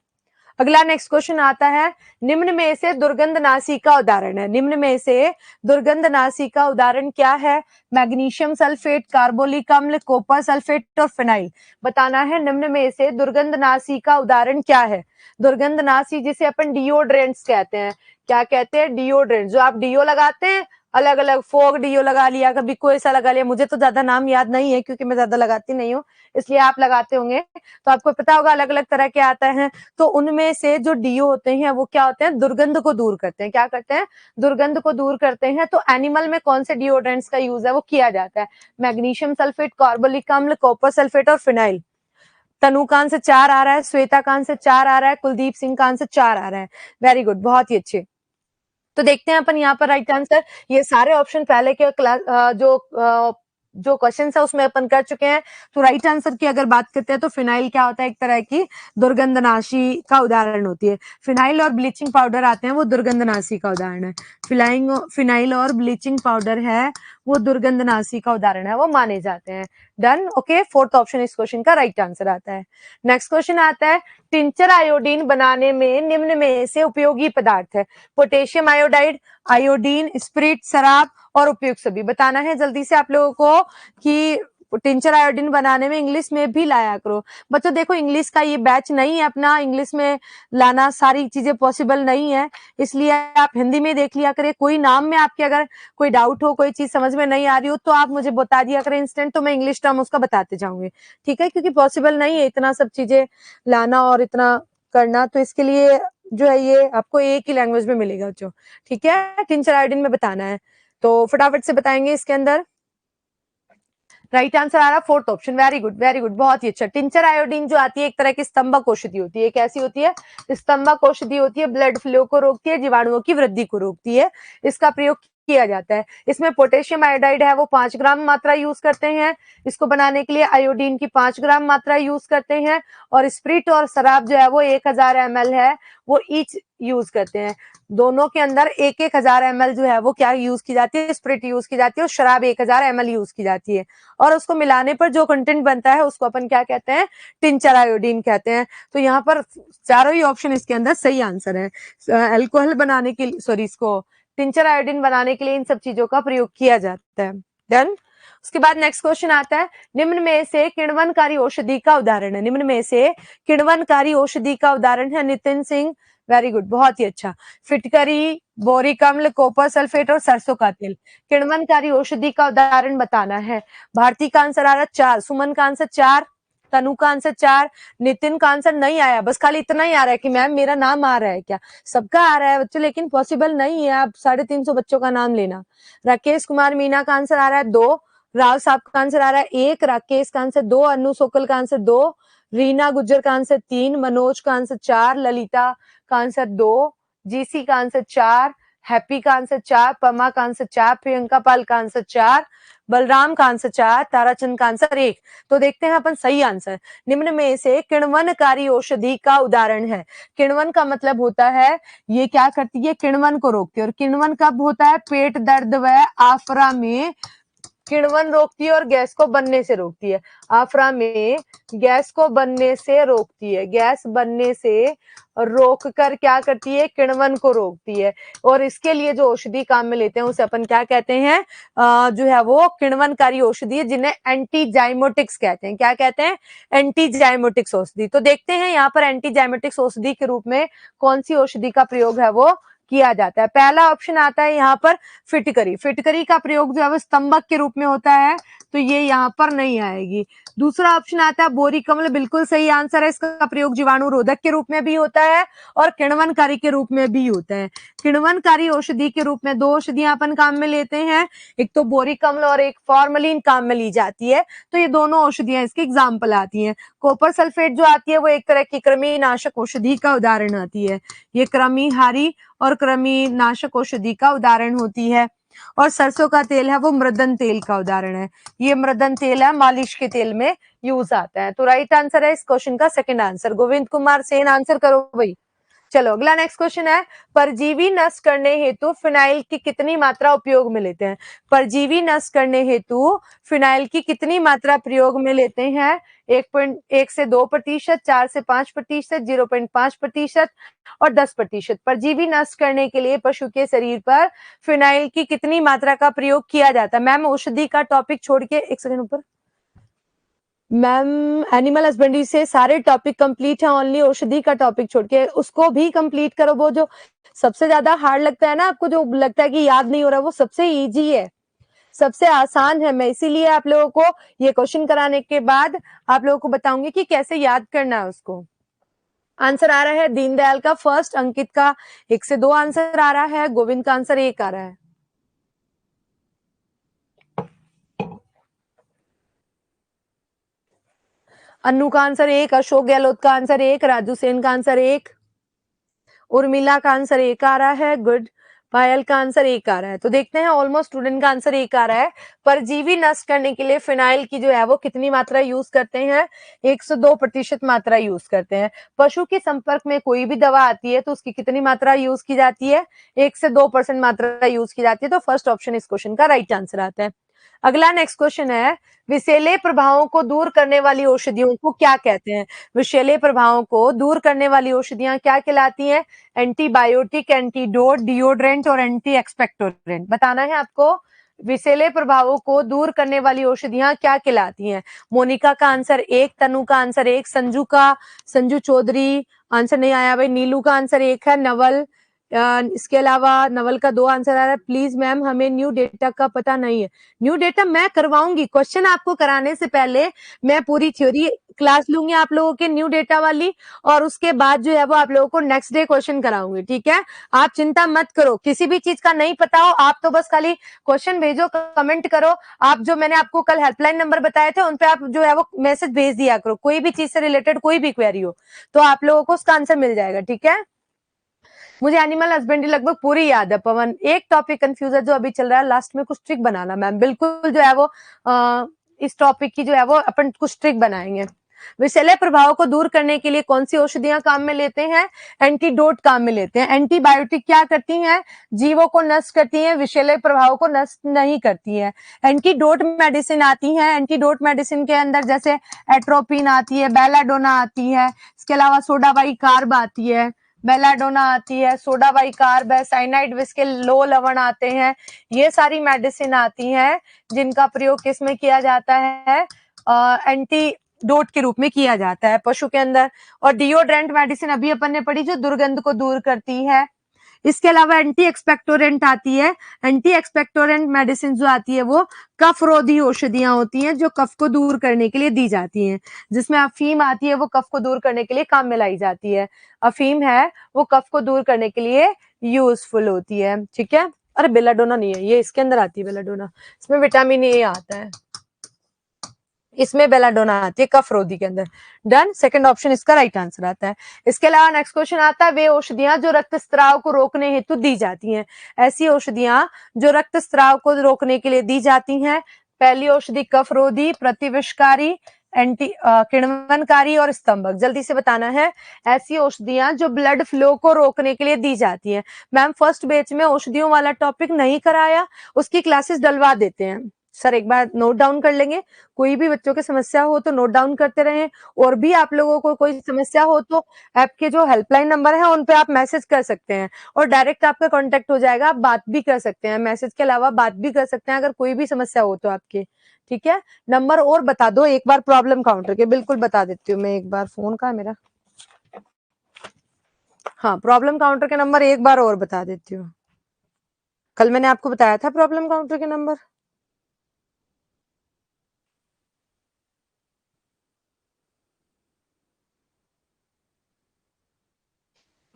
अगला नेक्स्ट क्वेश्चन आता है, निम्न में से दुर्गंधनाशी का उदाहरण है। निम्न में से दुर्गंधनाशी का उदाहरण क्या है? मैग्नीशियम सल्फेट, कार्बोलिक अम्ल, कॉपर सल्फेट और फिनाइल। बताना है निम्न में से दुर्गंधनाशी का उदाहरण क्या है? दुर्गंधनाशी जिसे अपन डिओड्रेंट्स कहते हैं। क्या कहते हैं? डिओड्रेंट। जो आप डिओ लगाते हैं, अलग अलग फोग डिओ लगा लिया, कभी कोई सा लगा लिया, मुझे तो ज्यादा नाम याद नहीं है क्योंकि मैं ज्यादा लगाती नहीं हूँ, इसलिए आप लगाते होंगे तो आपको पता होगा अलग अलग तरह के आता है। तो उनमें से जो डीओ होते हैं वो क्या होते हैं? दुर्गंध को दूर करते हैं। क्या करते हैं? दुर्गंध को दूर करते हैं। तो एनिमल में कौन से डिओड्रेंट्स का यूज है वो किया जाता है? मैग्नीशियम सल्फेट, कार्बोलिक अम्ल, कॉपर सल्फेट और फिनाइल। तनुकान से 4 आ रहा है, श्वेता कान से 4 आ रहा है, कुलदीप सिंह कान से 4 आ रहा है। वेरी गुड, बहुत ही अच्छे। तो देखते हैं अपन यहाँ पर राइट आंसर। ये सारे ऑप्शन पहले के क्लास जो क्वेश्चन है उसमें अपन कर चुके हैं। तो राइट आंसर की अगर बात करते हैं तो फिनाइल क्या होता है? एक तरह की दुर्गंधनाशी का उदाहरण होती है। फिनाइल और ब्लीचिंग पाउडर आते हैं, वो दुर्गंधनाशी का उदाहरण है। फिनाइल और ब्लीचिंग पाउडर है वो दुर्गंधनाशी का उदाहरण है, वो माने जाते हैं। Done, okay. फोर्थ ऑप्शन इस क्वेश्चन का राइट आंसर आता है। नेक्स्ट क्वेश्चन आता है, टिंचर आयोडीन बनाने में निम्न में से उपयोगी पदार्थ है। पोटेशियम आयोडाइड, आयोडीन, स्पिरिट, शराब और उपयुक्त सभी। बताना है जल्दी से आप लोगों को कि टिंचर आयोडीन बनाने में इंग्लिश में भी लाया करो। बच्चों देखो, इंग्लिश का ये बैच नहीं है अपना, इंग्लिश में लाना सारी चीजें पॉसिबल नहीं है, इसलिए आप हिंदी में देख लिया करें। कोई नाम में आपके अगर कोई डाउट हो, कोई चीज समझ में नहीं आ रही हो, तो आप मुझे बता दिया करें इंस्टेंट, तो मैं इंग्लिश टर्म उसका बताते जाऊंगी, ठीक है? क्योंकि पॉसिबल नहीं है इतना सब चीजें लाना और इतना करना, तो इसके लिए जो है ये आपको एक ही लैंग्वेज में मिलेगा जो, ठीक है? टिंचर आयोडीन में बताना है तो फटाफट से बताएंगे इसके अंदर। राइट आंसर आ रहा fourth option. Very good, very good, बहुत ही अच्छा। टिंचर आयोडीन जो आती है एक तरह की स्तंभक औषधि होती है। कैसी होती है? स्तंभक औषधि होती है, ब्लड फ्लो को रोकती है, जीवाणुओं की वृद्धि को रोकती है, इसका प्रयोग किया जाता है। इसमें पोटेशियम आयोडाइड है वो 5 ग्राम मात्रा यूज करते हैं इसको बनाने के लिए, आयोडीन की 5 ग्राम मात्रा यूज करते हैं, और स्प्रिट और शराब जो है वो 1000 ml है वो ईच यूज करते हैं। दोनों के अंदर 1000 ml जो है वो क्या यूज की जाती है? स्प्रिट यूज की जाती है, और शराब 1000 ml यूज की जाती है, और उसको मिलाने पर जो कंटेंट बनता है उसको अपन क्या कहते हैं? टिंचर आयोडीन कहते हैं। तो यहाँ पर चारों ही ऑप्शन इसके अंदर सही आंसर है। अल्कोहल बनाने के लिए, सॉरी, इसको टिंचर आयोडीन बनाने के लिए इन सब चीजों का प्रयोग किया जाता है। डन। उसके बाद नेक्स्ट क्वेश्चन आता है, निम्न में से किण्वनकारी औषधि का उदाहरण है। निम्न में से किण्वनकारी औषधि का उदाहरण है। नितिन सिंह, वेरी गुड, बहुत ही अच्छा। फिटकरी, बोरिक अम्ल, कॉपर सल्फेट और सरसों का तेल। किण्वनकारी औषधि का उदाहरण बताना है। भारती का आंसर आ रहा 4, सुमन का आंसर 4, तनु का आंसर 4, नितिन का आंसर नहीं आया, बस खाली इतना ही आ रहा है कि मैम मेरा नाम आ रहा है क्या? सबका आ रहा है बच्चों, लेकिन पॉसिबल नहीं है आप 350 बच्चों का नाम लेना। राकेश कुमार मीना का आंसर आ रहा है 2, राव साहब का आंसर आ रहा है 1, राकेश का आंसर 2, अनु सोकल का आंसर 2, रीना गुज्जर का आंसर 3, मनोज का आंसर 4, ललिता का आंसर 2, जीसी का आंसर 4, हैप्पी का आंसर 4, पमा का आंसर 4, प्रियंका पाल का आंसर 4, बलराम का आंसर 4, ताराचंद का आंसर 1। तो देखते हैं अपन सही आंसर। निम्न में से किण्वनकारी औषधि का उदाहरण है। किण्वन का मतलब होता है ये क्या करती है? किण्वन को रोकती है। और किण्वन कब होता है? पेट दर्द व आफरा में किण्वन रोकती है और गैस को बनने से रोकती है। आफरा में गैस को बनने से रोकती है, गैस बनने से रोक कर क्या करती है? किण्वन को रोकती है। और इसके लिए जो औषधि काम में लेते हैं उसे अपन क्या कहते हैं? जो है वो किण्वनकारी औषधि है, जिन्हें एंटीजाइमोटिक्स कहते हैं। क्या कहते हैं? एंटीजाइमोटिक्स औषधि। तो देखते हैं यहाँ पर एंटीजाइमोटिक्स औषधि के रूप में कौन सी औषधि का प्रयोग है वो किया जाता है। पहला ऑप्शन आता है यहाँ पर फिटकरी। फिटकरी का प्रयोग जो है वो स्तंभक के रूप में होता है, तो ये यहाँ पर नहीं आएगी। दूसरा ऑप्शन आता है बोरिक अम्ल, बिल्कुल सही आंसर है। इसका प्रयोग जीवाणु रोधक के रूप में भी होता है और किण्वनकारी के रूप में भी होता है। किण्वनकारी औषधि के रूप में 2 औषधियां अपन काम में लेते हैं, एक तो बोरिक अम्ल और एक फॉर्मलिन काम में ली जाती है। तो ये दोनों औषधियां इसकी एग्जाम्पल आती है। कॉपर सल्फेट जो आती है वो एक तरह की कृमिनाशक औषधि का उदाहरण आती है। ये कृमिहारी और कृमिनाशक औषधि का उदाहरण होती है। और सरसों का तेल है वो मृदन तेल का उदाहरण है। ये मृदन तेल है, मालिश के तेल में यूज आता है। तो राइट आंसर है इस क्वेश्चन का second answer. Govind Kumar Sen answer करो भाई। चलो अगला नेक्स्ट क्वेश्चन है, परजीवी नष्ट करने हेतु फिनाइल की कितनी मात्रा उपयोग में लेते हैं? परजीवी नष्ट करने हेतु फिनाइल की कितनी मात्रा प्रयोग में लेते हैं? 1.1 से 2%, 4 से 5%, 0.5% और 10%। परजीवी नष्ट करने के लिए पशु के शरीर पर फिनाइल की कितनी मात्रा का प्रयोग किया जाता है? मैम औषधि का टॉपिक छोड़ के, एक सेकंड ऊपर, मैम एनिमल हस्बेंड्री से सारे टॉपिक कंप्लीट है, ओनली औषधि का टॉपिक छोड़ के उसको भी कंप्लीट करो। वो जो सबसे ज्यादा हार्ड लगता है ना आपको, जो लगता है कि याद नहीं हो रहा, वो सबसे इजी है, सबसे आसान है। मैं इसीलिए आप लोगों को ये क्वेश्चन कराने के बाद आप लोगों को बताऊंगी कि कैसे याद करना है उसको। आंसर आ रहा है दीनदयाल का फर्स्ट, अंकित का 1 से 2 आंसर आ रहा है, गोविंद का आंसर 1 आ रहा है। अन्नू का आंसर 1, अशोक गहलोत का आंसर 1, राजू सेन का आंसर 1, उर्मिला का आंसर 1 आ रहा है, गुड। पायल का आंसर एक आ रहा है। तो देखते हैं, ऑलमोस्ट स्टूडेंट का आंसर एक आ रहा है। परजीवी नष्ट करने के लिए फिनाइल की जो है वो कितनी मात्रा यूज करते हैं? 102% मात्रा यूज करते हैं। पशु के संपर्क में कोई भी दवा आती है तो उसकी कितनी मात्रा यूज की जाती है? 1 से 2% मात्रा यूज की जाती है। तो फर्स्ट ऑप्शन इस क्वेश्चन का राइट आंसर आता है। अगला नेक्स्ट क्वेश्चन है, विषैले प्रभावों को दूर करने वाली औषधियों को क्या कहते हैं? विषैले प्रभावों को दूर करने वाली औषधियां क्या कहलाती हैं? एंटीबायोटिक, एंटीडोट, डिओड्रेंट और एंटी एक्सपेक्टोरेंट। बताना है आपको, विषैले प्रभावों को दूर करने वाली औषधियां क्या कहलाती हैं? मोनिका का आंसर एक, तनु का आंसर एक, संजू चौधरी आंसर नहीं आया भाई, नीलू का आंसर एक है, नवल इसके अलावा नवल का 2 आंसर आ रहा है। प्लीज मैम हमें न्यू डेटा का पता नहीं है। न्यू डेटा मैं करवाऊंगी, क्वेश्चन आपको कराने से पहले मैं पूरी थ्योरी क्लास लूंगी आप लोगों के न्यू डेटा वाली, और उसके बाद जो है वो आप लोगों को नेक्स्ट डे क्वेश्चन कराऊंगी, ठीक है? आप चिंता मत करो, किसी भी चीज का नहीं पता हो आप तो बस खाली क्वेश्चन भेजो, कमेंट करो। आप जो मैंने आपको कल हेल्पलाइन नंबर बताए थे उन पे आप जो है वो मैसेज भेज दिया करो, कोई भी चीज से रिलेटेड कोई भी क्वेरी हो तो आप लोगों को उसका आंसर मिल जाएगा, ठीक है? मुझे एनिमल हस्बेंड्री लगभग पूरी याद है पवन। एक टॉपिक कंफ्यूज है जो अभी चल रहा है, लास्ट में कुछ ट्रिक बनाना मैम, बिल्कुल जो है वो इस टॉपिक की जो है वो अपन कुछ ट्रिक बनाएंगे। विषैले प्रभावों को दूर करने के लिए कौन सी औषधियां काम में लेते हैं? एंटीडोट काम में लेते हैं। एंटीबायोटिक क्या करती हैं? जीवों को नष्ट करती हैं, विषैले प्रभावों को नष्ट नहीं करती हैं। एंटीडोट मेडिसिन आती है, एंटीडोट मेडिसिन के अंदर जैसे एट्रोपिन आती है, बेलाडोना आती है, इसके अलावा सोडा बाइकार्ब आती है, बेलाडोना आती है, सोडा बाइकार्ब है, साइनाइड विष के लो लवण आते हैं। ये सारी मेडिसिन आती हैं जिनका प्रयोग किस में किया जाता है? एंटीडोट के रूप में किया जाता है पशु के अंदर। और डिओड्रेंट मेडिसिन अभी अपन ने पढ़ी जो दुर्गंध को दूर करती है। इसके अलावा एंटी एक्सपेक्टोरेंट आती है। एंटी एक्सपेक्टोरेंट मेडिसिन जो आती है वो कफ रोधी औषधियां होती हैं जो कफ को दूर करने के लिए दी जाती हैं, जिसमें अफीम आती है वो कफ को दूर करने के लिए काम में लाई जाती है। अफीम है वो कफ को दूर करने के लिए यूजफुल होती है, ठीक है? अरे बेलाडोना नहीं है, ये इसके अंदर आती है बेलाडोना, इसमें विटामिन ए आता है, इसमें बेलाडोना आती है कफ रोधी के अंदर। डन, सेकंड ऑप्शन इसका राइट आंसर आता है। इसके अलावा नेक्स्ट क्वेश्चन आता है, वे औषधियां जो रक्तस्राव को रोकने हेतु दी जाती हैं। ऐसी औषधियां जो रक्तस्राव को रोकने के लिए दी जाती हैं। पहली औषधि कफ रोधी, प्रतिविषकारी, एंटी किण्वनकारी और स्तंभक। जल्दी से बताना है, ऐसी औषधियां जो ब्लड फ्लो को रोकने के लिए दी जाती है। मैम फर्स्ट बैच में औषधियों वाला टॉपिक नहीं कराया, उसकी क्लासेस डलवा देते हैं सर, एक बार नोट डाउन कर लेंगे। कोई भी बच्चों की समस्या हो तो नोट डाउन करते रहें, और भी आप लोगों को कोई समस्या हो तो ऐप के जो हेल्पलाइन नंबर है उन पे आप मैसेज कर सकते हैं और डायरेक्ट आपका कांटेक्ट हो जाएगा। आप बात भी कर सकते हैं, मैसेज के अलावा बात भी कर सकते हैं अगर कोई भी समस्या हो तो आपकी, ठीक है? नंबर और बता दो एक बार प्रॉब्लम काउंटर के, बिल्कुल बता देती हूँ मैं एक बार। फोन का है मेरा, हाँ प्रॉब्लम काउंटर के नंबर एक बार और बता देती हूँ। कल मैंने आपको बताया था प्रॉब्लम काउंटर के नंबर,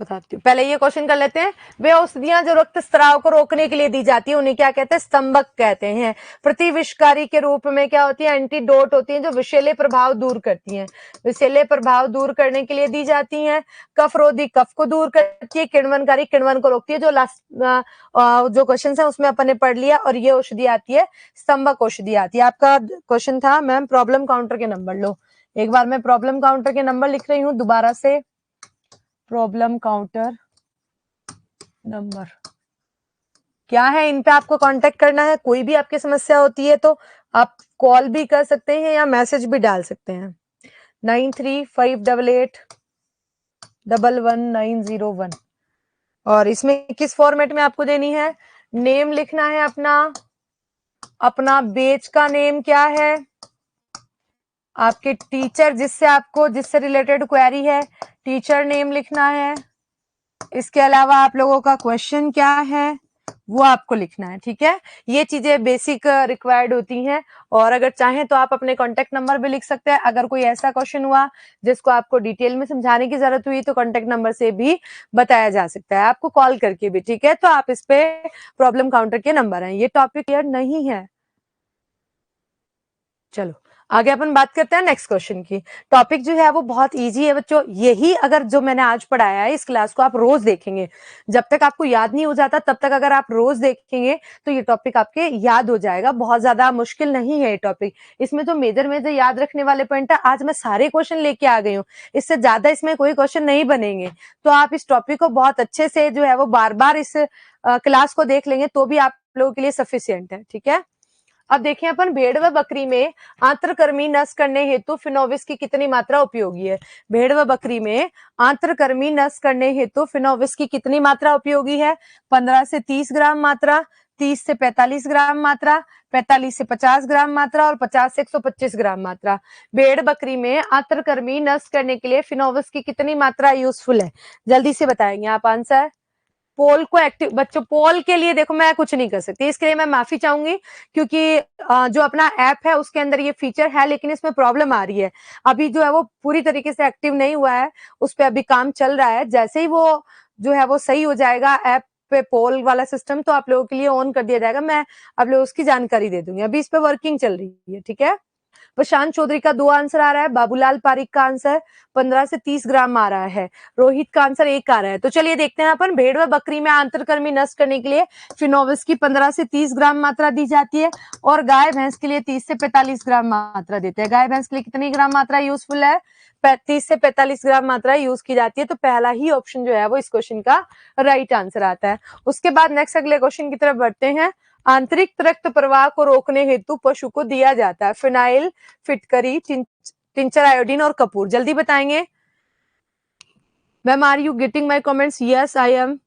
बताती हूँ। पहले ये क्वेश्चन कर लेते हैं, वे औषधियां जो रक्तस्राव को रोकने के लिए दी जाती है उन्हें क्या कहते हैं? स्तंभक कहते हैं। प्रतिविषकारी के रूप में क्या होती है? एंटीडोट होती है जो विषैले प्रभाव दूर करती हैं। विषैले प्रभाव दूर करने के लिए दी जाती हैं। कफ रोधी कफ को दूर करती है। किण्वनकारी किण्वन को रोकती है, जो लास्ट जो क्वेश्चन है उसमें अपन ने पढ़ लिया। और ये औषधि आती है स्तंभक औषधि आती है। आपका क्वेश्चन था मैम प्रॉब्लम काउंटर के नंबर लो, एक बार मैं प्रॉब्लम काउंटर के नंबर लिख रही हूँ दोबारा से। प्रॉब्लम काउंटर नंबर क्या है, इन पे आपको कांटेक्ट करना है। कोई भी आपकी समस्या होती है तो आप कॉल भी कर सकते हैं या मैसेज भी डाल सकते हैं। 9358881191। और इसमें किस फॉर्मेट में आपको देनी है? नेम लिखना है अपना बेच का नेम क्या है, आपके टीचर जिससे रिलेटेड क्वेरी है टीचर नेम लिखना है। इसके अलावा आप लोगों का क्वेश्चन क्या है वो आपको लिखना है, ठीक है? ये चीजें बेसिक रिक्वायर्ड होती हैं। और अगर चाहें तो आप अपने कॉन्टेक्ट नंबर भी लिख सकते हैं। अगर कोई ऐसा क्वेश्चन हुआ जिसको आपको डिटेल में समझाने की जरूरत हुई तो कॉन्टेक्ट नंबर से भी बताया जा सकता है, आपको कॉल करके भी, ठीक है? तो आप इस पे प्रॉब्लम काउंटर के नंबर हैं। ये टॉपिक क्लियर नहीं है, चलो आगे अपन बात करते हैं नेक्स्ट क्वेश्चन की। टॉपिक जो है वो बहुत इजी है बच्चों। यही अगर जो मैंने आज पढ़ाया है इस क्लास को आप रोज देखेंगे, जब तक आपको याद नहीं हो जाता तब तक अगर आप रोज देखेंगे तो ये टॉपिक आपके याद हो जाएगा। बहुत ज्यादा मुश्किल नहीं है ये टॉपिक। इसमें जो मेजर मेजर याद रखने वाले पॉइंट है आज मैं सारे क्वेश्चन लेके आ गई हूँ, इससे ज्यादा इसमें कोई क्वेश्चन नहीं बनेंगे। तो आप इस टॉपिक को बहुत अच्छे से जो है वो बार बार इस क्लास को देख लेंगे तो भी आप लोगों के लिए सफिशियंट है। ठीक है, अब देखिए अपन भेड़ व बकरी में आंत्रकृमि नष्ट करने हेतु फिनोविस की कितनी मात्रा उपयोगी है। भेड़ व बकरी में आंत्रकृमि नष्ट करने हेतु फिनोविस की कितनी मात्रा उपयोगी है। 15 से 30 ग्राम मात्रा, 30 से 45 ग्राम मात्रा, 45 से 50 ग्राम मात्रा और 50 से 125 ग्राम मात्रा। भेड़ बकरी में आंत्रकृमि नष्ट करने के लिए फिनोविस की कितनी मात्रा यूजफुल है, जल्दी से बताएंगे आप आंसर। पोल को एक्टिव बच्चों, पोल के लिए देखो मैं कुछ नहीं कर सकती, इसके लिए मैं माफी चाहूंगी क्योंकि जो अपना ऐप है उसके अंदर ये फीचर है लेकिन इसमें प्रॉब्लम आ रही है। अभी जो है वो पूरी तरीके से एक्टिव नहीं हुआ है, उस पर अभी काम चल रहा है। जैसे ही वो जो है वो सही हो जाएगा ऐप पे पोल वाला सिस्टम तो आप लोगों के लिए ऑन कर दिया जाएगा। मैं आप लोगों उसकी जानकारी दे दूंगी, अभी इस पे वर्किंग चल रही है। ठीक है, प्रशांत चौधरी का 2 आंसर आ रहा है, बाबूलाल पारिक का आंसर 15 से 30 ग्राम आ रहा है, रोहित का आंसर 1 आ रहा है। तो चलिए देखते हैं अपन भेड़ व बकरी में आंतरकृमि नष्ट करने के लिए फिनोविस की 15 से 30 ग्राम मात्रा दी जाती है और गाय भैंस के लिए 30 से 45 ग्राम मात्रा देते हैं। गाय भैंस के लिए कितनी ग्राम मात्रा यूजफुल है, 30 से 45 ग्राम मात्रा यूज की जाती है। तो पहला ही ऑप्शन जो है वो इस क्वेश्चन का राइट आंसर आता है। उसके बाद नेक्स्ट अगले क्वेश्चन की तरफ बढ़ते हैं। आंतरिक रक्त प्रवाह को रोकने हेतु पशु को दिया जाता है फिनाइल, फिटकरी, टिंचर आयोडीन और कपूर। जल्दी बताएंगे ma'am, are you getting my comments? Yes I am.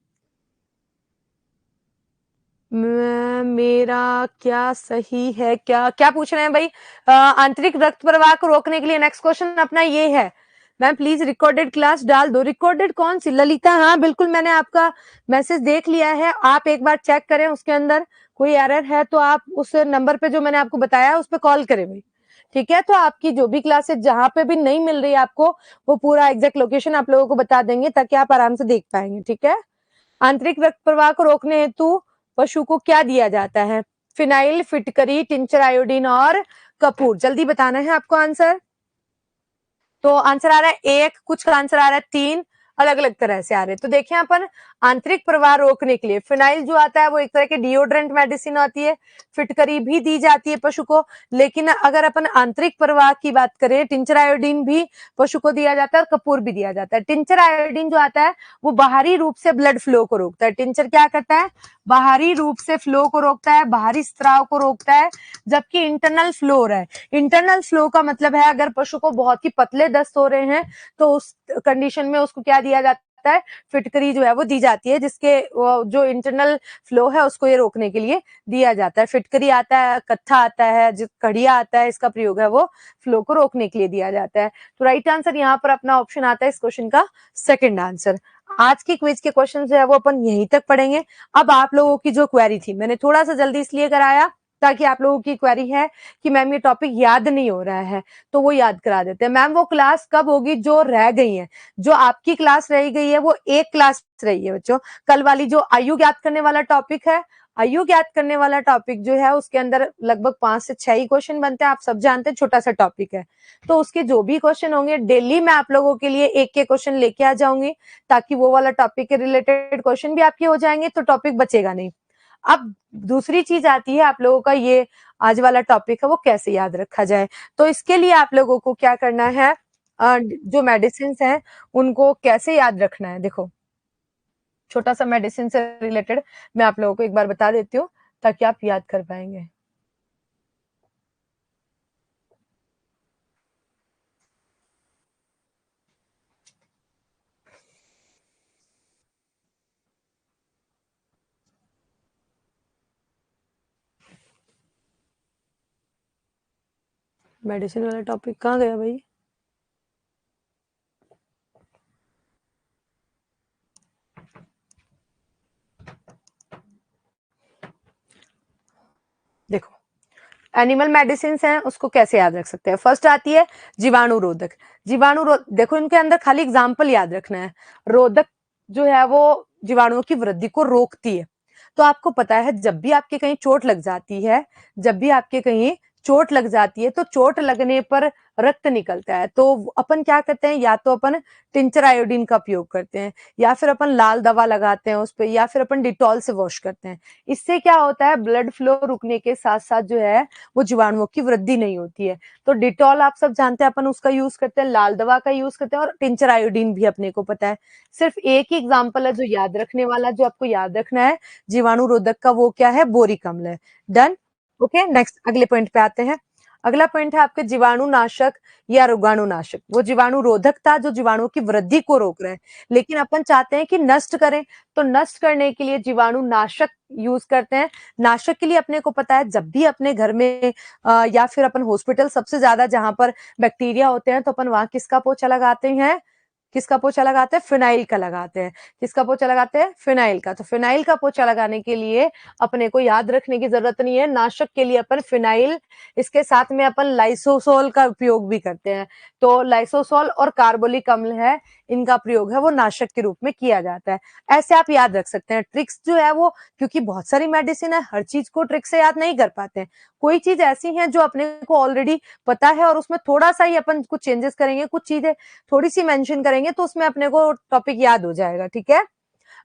मेरा क्या सही है, क्या क्या पूछ रहे हैं भाई? आंतरिक रक्त प्रवाह को रोकने के लिए नेक्स्ट क्वेश्चन अपना ये है। मैम प्लीज रिकॉर्डेड क्लास डाल दो। रिकॉर्डेड कौन सी ललिता? हाँ बिल्कुल, मैंने आपका मैसेज देख लिया है, आप एक बार चेक करें, उसके अंदर कोई एरर है तो आप उस नंबर पे जो मैंने आपको बताया उस पर कॉल करें भाई। ठीक है, तो आपकी जो भी क्लासेस जहां पे भी नहीं मिल रही है आपको वो पूरा एग्जैक्ट लोकेशन आप लोगों को बता देंगे ताकि आप आराम से देख पाएंगे। ठीक है, आंतरिक रक्त प्रवाह को रोकने हेतु पशु को क्या दिया जाता है? फिनाइल, फिटकरी, टिंचर आयोडीन और कपूर। जल्दी बताना है आपको आंसर। तो आंसर आ रहा है 1, कुछ का आंसर आ रहा है 3, अलग अलग तरह से आ रहे हैं। तो देखें अपन आंतरिक प्रवाह रोकने के लिए फिनाइल जो आता है वो एक तरह की डिओड्रेंट मेडिसिन आती है, फिटकरी भी दी जाती है पशु को, लेकिन अगर अपन आंतरिक प्रवाह की बात करें टिंचर आयोडीन भी पशु को दिया जाता है और कपूर भी दिया जाता है। टिंचर आयोडीन जो आता है वो बाहरी रूप से ब्लड फ्लो को रोकता है। टिंचर क्या करता है? बाहरी रूप से फ्लो को रोकता है, बाहरी स्त्राव को रोकता है, जबकि इंटरनल फ्लो हो रहा है। इंटरनल फ्लो का मतलब है अगर पशु को बहुत ही पतले दस्त हो रहे हैं तो उस कंडीशन में उसको क्या दिया जाता है? फिटकरी जो है वो दी जाती है, जिसके जो इंटरनल फ्लो है उसको ये रोकने के लिए दिया जाता है। फिटकरी आता है, कत्था आता है, जो कड़िया आता है, इसका प्रयोग है वो फ्लो को रोकने के लिए दिया जाता है। तो राइट आंसर यहाँ पर अपना ऑप्शन आता है इस क्वेश्चन का सेकंड आंसर। आज की क्विज के क्वेश्चन जो है वो अपन यहीं तक पढ़ेंगे। अब आप लोगों की जो क्वेरी थी, मैंने थोड़ा सा जल्दी इसलिए कराया ताकि आप लोगों की क्वेरी है कि मैम ये टॉपिक याद नहीं हो रहा है तो वो याद करा देते हैं। मैम वो क्लास कब होगी जो रह गई है, जो आपकी क्लास रह गई है वो एक क्लास रही है बच्चों। कल वाली जो आयु ज्ञात करने वाला टॉपिक है, आयु ज्ञात करने वाला टॉपिक जो है उसके अंदर लगभग 5 से 6 ही क्वेश्चन बनते हैं, आप सब जानते हैं, छोटा सा टॉपिक है। तो उसके जो भी क्वेश्चन होंगे डेली मैं आप लोगों के लिए एक के क्वेश्चन लेके आ जाऊंगी ताकि वो वाला टॉपिक के रिलेटेड क्वेश्चन भी आपके हो जाएंगे तो टॉपिक बचेगा नहीं। अब दूसरी चीज आती है आप लोगों का ये आज वाला टॉपिक है वो कैसे याद रखा जाए। तो इसके लिए आप लोगों को क्या करना है, जो मेडिसिन है उनको कैसे याद रखना है। देखो छोटा सा मेडिसिन से रिलेटेड मैं आप लोगों को एक बार बता देती हूँ ताकि आप याद कर पाएंगे। मेडिसिन वाला टॉपिक कहाँ गया भाई? देखो एनिमल मेडिसिन हैं उसको कैसे याद रख सकते हैं। फर्स्ट आती है जीवाणुरोधक। देखो इनके अंदर खाली एग्जाम्पल याद रखना है। रोधक जो है वो जीवाणुओं की वृद्धि को रोकती है। तो आपको पता है जब भी आपके कहीं चोट लग जाती है, जब भी आपके कहीं चोट लग जाती है, तो चोट लगने पर रक्त निकलता है, तो अपन क्या करते हैं, या तो अपन टिंचर आयोडीन का उपयोग करते हैं, या फिर अपन लाल दवा लगाते हैं उस पे, या फिर अपन डिटॉल से वॉश करते हैं। इससे क्या होता है, ब्लड फ्लो रुकने के साथ साथ जो है वो जीवाणुओं की वृद्धि नहीं होती है। तो डिटॉल आप सब जानते हैं, अपन उसका यूज करते हैं, लाल दवा का यूज करते हैं, और टिंचर आयोडीन भी अपने को पता है। सिर्फ एक ही एग्जाम्पल है जो याद रखने वाला, जो आपको याद रखना है जीवाणु रोधक का, वो क्या है, बोरिक अम्ल है। डन। ओके, नेक्स्ट अगले पॉइंट पे आते हैं। अगला पॉइंट है आपके जीवाणु नाशक या रोगाणु नाशक। वो जीवाणु रोधक था जो जीवाणुओं की वृद्धि को रोक रहे हैं, लेकिन अपन चाहते हैं कि नष्ट करें, तो नष्ट करने के लिए जीवाणु नाशक यूज करते हैं। नाशक के लिए अपने को पता है, जब भी अपने घर में या फिर अपन हॉस्पिटल, सबसे ज्यादा जहां पर बैक्टीरिया होते हैं, तो अपन वहां किसका पोछा लगाते हैं, किसका पोछा लगाते हैं, फिनाइल का लगाते हैं। किसका पोछा लगाते हैं, फिनाइल का। तो फिनाइल का पोछा लगाने के लिए अपने को याद रखने की जरूरत नहीं है, नाशक के लिए अपन फिनाइल, इसके साथ में अपन लाइसोसोल का उपयोग भी करते हैं। तो लाइसोसोल और कार्बोलिक अम्ल है, इनका प्रयोग है वो नाशक के रूप में किया जाता है। ऐसे आप याद रख सकते हैं। ट्रिक्स जो है वो, क्योंकि बहुत सारी मेडिसिन है, हर चीज को ट्रिक से याद नहीं कर पाते हैं। कोई चीज ऐसी है जो अपने को ऑलरेडी पता है, और उसमें थोड़ा सा ही अपन कुछ चेंजेस करेंगे, कुछ चीजें थोड़ी सी मेंशन करेंगे, तो उसमें अपने को टॉपिक याद हो जाएगा। ठीक है।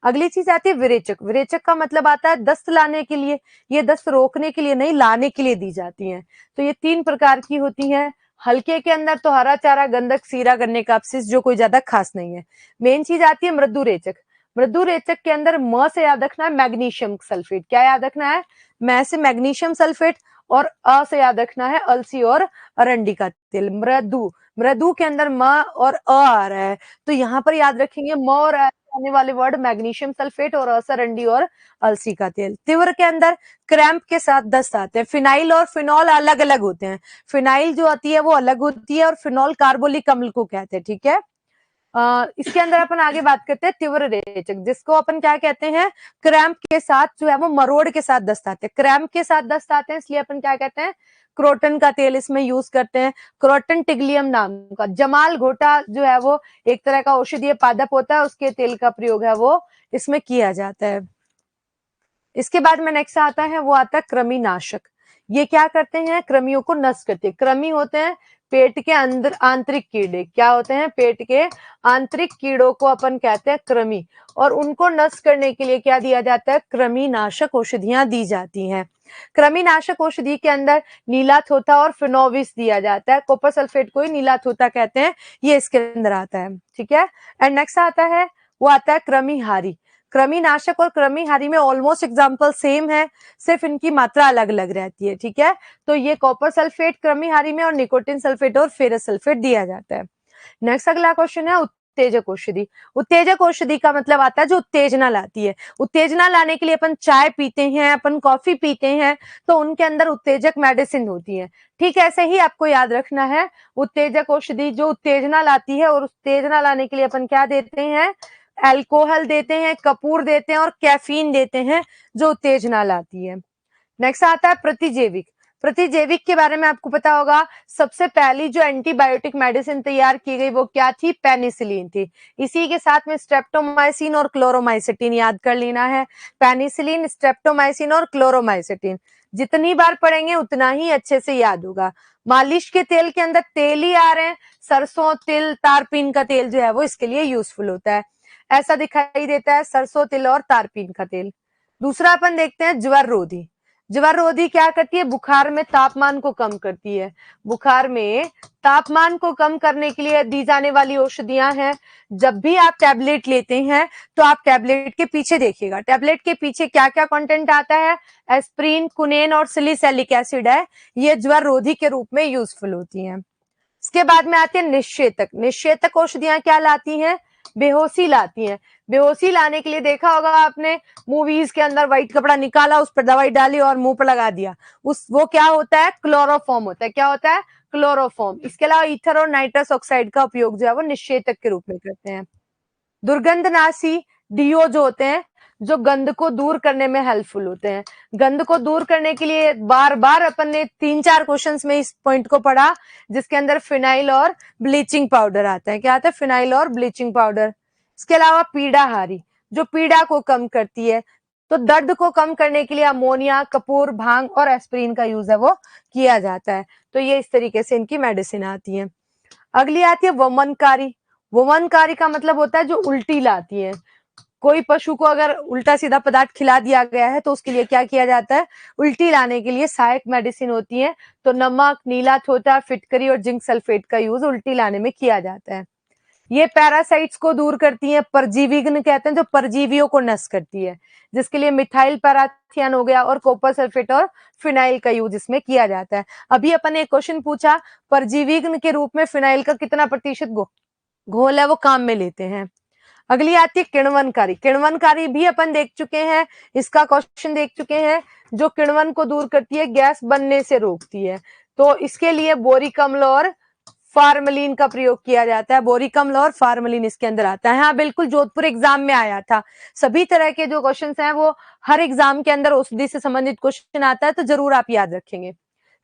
अगली चीज आती है विरेचक। विरेचक का मतलब आता है दस्त लाने के लिए, ये दस्त रोकने के लिए नहीं, लाने के लिए दी जाती हैं। तो ये 3 प्रकार की होती हैं। हल्के के अंदर तो हरा चारा, गंधक, सीरा, गन्ने का अपशिष्ट, जो कोई ज्यादा खास नहीं है। मेन चीज आती है मृदु रेचक। मृदु रेचक के अंदर म से याद रखना है मैग्नीशियम सल्फेट। क्या याद रखना है, मैं से मैग्नीशियम सल्फेट, और अ से याद रखना है अलसी और अरंडी का तेल। मृदु, मृदु के अंदर म और अ आ रहा है, तो यहाँ पर याद रखेंगे म और आने वाले वर्ड मैग्नीशियम सल्फेट, और असरंडी और अलसी का तेल। तीव्र के अंदर क्रैम्प के साथ दस्त आते हैं। फिनाइल और फिनॉल अलग अलग होते हैं। फिनाइल जो आती है वो अलग होती है, और फिनॉल कार्बोलिक अम्ल को कहते हैं। ठीक है। इसके अंदर अपन आगे बात करते हैं तीव्र रेचक, जिसको अपन क्या कहते हैं, क्रैम्प के साथ जो है वो मरोड़ के साथ दस्त आते हैं। क्रैम्प के साथ दस्त आते हैं, इसलिए अपन क्या कहते हैं, क्रोटन का तेल इसमें यूज करते हैं। क्रोटन टिग्लियम नाम का। जमाल घोटा जो है वो एक तरह का औषधीय पादप होता है, उसके तेल का प्रयोग है वो इसमें किया जाता है। इसके बाद में नेक्स्ट आता है, वो आता है कृमिनाशक। ये क्या करते हैं, कृमियों को नष्ट करते हैं। कृमि होते हैं पेट के अंदर आंतरिक कीड़े। क्या होते हैं, पेट के आंतरिक कीड़ों को अपन कहते हैं कृमि, और उनको नष्ट करने के लिए क्या दिया जाता है, कृमिनाशक औषधियां दी जाती हैं। कृमिनाशक औषधि के अंदर नीला थोथा और फिनोविस दिया जाता है। कॉपर सल्फेट को ही नीला थोथा कहते हैं, ये इसके अंदर आता है। ठीक है। एंड नेक्स्ट आता है, वो आता है कृमिहारी। कृमिनाशक और कृमिहारी में ऑलमोस्ट एग्जाम्पल सेम है, सिर्फ इनकी मात्रा अलग अलग रहती है। ठीक है। तो ये कॉपर सल्फेट कृमिहारी में, और निकोटिन सल्फेट और फेरस सल्फेट दिया जाता है। नेक्स्ट अगला क्वेश्चन है उत्तेजक औषधि। उत्तेजक औषधि का मतलब आता है जो उत्तेजना लाती है। उत्तेजना लाने के लिए अपन चाय पीते हैं, अपन कॉफी पीते हैं, तो उनके अंदर उत्तेजक मेडिसिन होती है। ठीक है, ऐसे ही आपको याद रखना है, उत्तेजक औषधि जो उत्तेजना लाती है, और उत्तेजना लाने के लिए अपन क्या देते हैं, अल्कोहल देते हैं, कपूर देते हैं, और कैफीन देते हैं, जो उत्तेजना लाती है। नेक्स्ट आता है प्रतिजैविक। प्रतिजैविक के बारे में आपको पता होगा, सबसे पहली जो एंटीबायोटिक मेडिसिन तैयार की गई वो क्या थी, पेनिसिलिन थी। इसी के साथ में स्ट्रेप्टोमाइसिन और क्लोरोमाइसिटिन याद कर लेना है। पेनिसिलिन, स्ट्रेप्टोमाइसिन और क्लोरोमाइसिटिन जितनी बार पढ़ेंगे उतना ही अच्छे से याद होगा। मालिश के तेल के अंदर तेल ही आ रहे हैं, सरसों, तिल, तारपीन का तेल जो है वो इसके लिए यूजफुल होता है। ऐसा दिखाई देता है, सरसों, तिल और तारपीन का तेल। दूसरा अपन देखते हैं ज्वर रोधी। ज्वर रोधी क्या करती है, बुखार में तापमान को कम करती है। बुखार में तापमान को कम करने के लिए दी जाने वाली औषधियां हैं। जब भी आप टैबलेट लेते हैं, तो आप टैबलेट के पीछे देखिएगा, टैबलेट के पीछे क्या क्या कंटेंट आता है, एस्प्रिन, कुनेन और सिलिसैलिक एसिड है। ये ज्वर रोधी के रूप में यूजफुल होती हैं। इसके बाद में आती है निश्चेतक। निश्चेतक औषधियां क्या लाती हैं, बेहोशी लाती हैं। बेहोशी लाने के लिए देखा होगा आपने, मूवीज के अंदर व्हाइट कपड़ा निकाला, उस पर दवाई डाली और मुंह पर लगा दिया, उस वो क्या होता है, क्लोरोफॉर्म होता है। क्या होता है, क्लोरोफॉर्म। इसके अलावा ईथर और नाइट्रस ऑक्साइड का उपयोग जो है वो निश्चेतक के रूप में करते हैं। दुर्गंधनाशी डीओ जो होते हैं, जो गंध को दूर करने में हेल्पफुल होते हैं। गंध को दूर करने के लिए बार बार अपन ने 3-4 क्वेश्चंस में इस पॉइंट को पढ़ा, जिसके अंदर फिनाइल और ब्लीचिंग पाउडर आता है। क्या आता है, फिनाइल और ब्लीचिंग पाउडर। इसके अलावा पीड़ाहारी, जो पीड़ा को कम करती है। तो दर्द को कम करने के लिए अमोनिया, कपूर, भांग और एस्प्रिन का यूज है वो किया जाता है। तो ये इस तरीके से इनकी मेडिसिन आती है। अगली आती है वमनकारी। वमनकारी का मतलब होता है जो उल्टी लाती है। कोई पशु को अगर उल्टा सीधा पदार्थ खिला दिया गया है तो उसके लिए क्या किया जाता है, उल्टी लाने के लिए सहायक मेडिसिन होती है। तो नमक, नीला थोथा, फिटकरी और जिंक सल्फेट का यूज उल्टी लाने में किया जाता है। ये पैरासाइट्स को दूर करती है। परजीवीग्न कहते हैं जो परजीवियों को नष्ट करती है, जिसके लिए मिथाइल पैराथियन हो गया और कॉपर सल्फेट और फिनाइल का यूज इसमें किया जाता है। अभी अपन ने एक क्वेश्चन पूछा, परजीवीग्न के रूप में फिनाइल का कितना प्रतिशत घोल है वो काम में लेते हैं। अगली आती है किण्वनकारी। किण्वनकारी भी अपन देख चुके हैं, इसका क्वेश्चन देख चुके हैं। जो किण्वन को दूर करती है, गैस बनने से रोकती है। तो इसके लिए बोरिक अम्ल और फार्मलिन का प्रयोग किया जाता है। बोरिक अम्ल और फार्मलिन इसके अंदर आता है। हाँ बिल्कुल, जोधपुर एग्जाम में आया था। सभी तरह के जो क्वेश्चंस हैं वो हर एग्जाम के अंदर औषधि से संबंधित क्वेश्चन आता है, तो जरूर आप याद रखेंगे।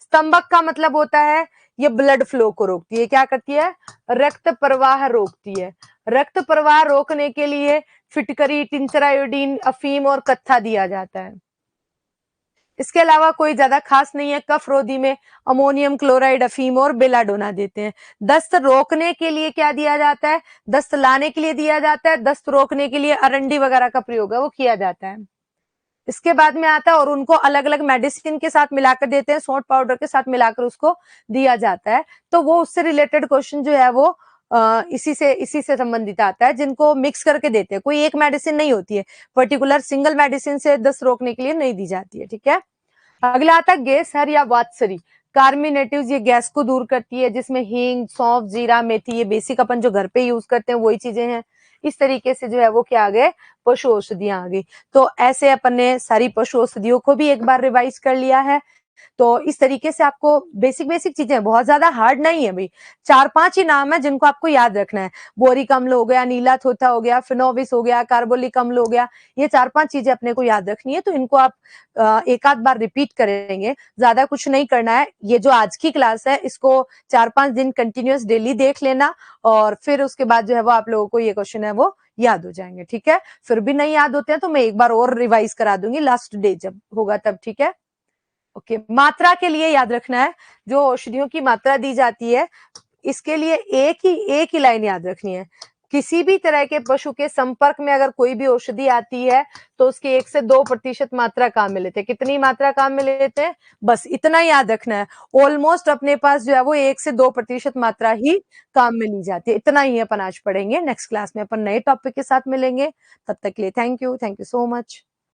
स्तंभक का मतलब होता है ये ब्लड फ्लो को रोकती है। क्या करती है, रक्त प्रवाह रोकती है। रक्त प्रवाह रोकने के लिए फिटकरी, टिंचर आयोडीन, अफीम और कत्था दिया जाता है। इसके अलावा कोई ज्यादा खास नहीं है। कफ रोधी में अमोनियम क्लोराइड, अफीम और बेलाडोना देते हैं। दस्त रोकने के लिए क्या दिया जाता है, दस्त लाने के लिए दिया जाता है। दस्त रोकने के लिए अरंडी वगैरह का प्रयोग है वो किया जाता है। इसके बाद में आता है और उनको अलग अलग मेडिसिन के साथ मिलाकर देते हैं, सोंठ पाउडर के साथ मिलाकर उसको दिया जाता है। तो वो उससे रिलेटेड क्वेश्चन जो है वो इसी से संबंधित आता है, जिनको मिक्स करके देते हैं। कोई एक मेडिसिन नहीं होती है, पर्टिकुलर सिंगल मेडिसिन से दस्त रोकने के लिए नहीं दी जाती है। ठीक है। अगला आता है गेसहर या वातसरी। कार्मिनेटिव्स, ये गैस को दूर करती है, जिसमें हींग, सौंफ, जीरा, मेथी, ये बेसिक अपन जो घर पे यूज करते हैं वही चीजें हैं। इस तरीके से जो है वो क्या आ गए, पशु औषधियां आ गई। तो ऐसे अपन ने सारी पशु औषधियों को भी एक बार रिवाइज कर लिया है। तो इस तरीके से आपको बेसिक बेसिक चीजें, बहुत ज्यादा हार्ड नहीं है भाई, 4-5 ही नाम है जिनको आपको याद रखना है। बोरिक अम्ल हो गया, नीला थोथा हो गया, फिनोविस हो गया, कार्बोलिक अम्ल हो गया। ये 4-5 चीजें अपने को याद रखनी है। तो इनको आप एक आध बार रिपीट करेंगे, ज्यादा कुछ नहीं करना है। ये जो आज की क्लास है इसको 4-5 दिन कंटिन्यूअस डेली देख लेना, और फिर उसके बाद जो है वो आप लोगों को ये क्वेश्चन है वो याद हो जाएंगे। ठीक है। फिर भी नहीं याद होते हैं तो मैं एक बार और रिवाइज करा दूंगी लास्ट डे जब होगा तब। ठीक है। ओके। मात्रा के लिए याद रखना है, जो औषधियों की मात्रा दी जाती है इसके लिए एक ही लाइन याद रखनी है। किसी भी तरह के पशु के संपर्क में अगर कोई भी औषधि आती है तो उसके 1 से 2% मात्रा काम में लेते हैं। कितनी मात्रा काम में लेते हैं, बस इतना याद रखना है। ऑलमोस्ट अपने पास जो है वो 1 से 2% मात्रा ही काम में ली जाती है। इतना ही अपन आज पढ़ेंगे। नेक्स्ट क्लास में अपन नए टॉपिक के साथ मिलेंगे। तब तक के लिए थैंक यू सो मच।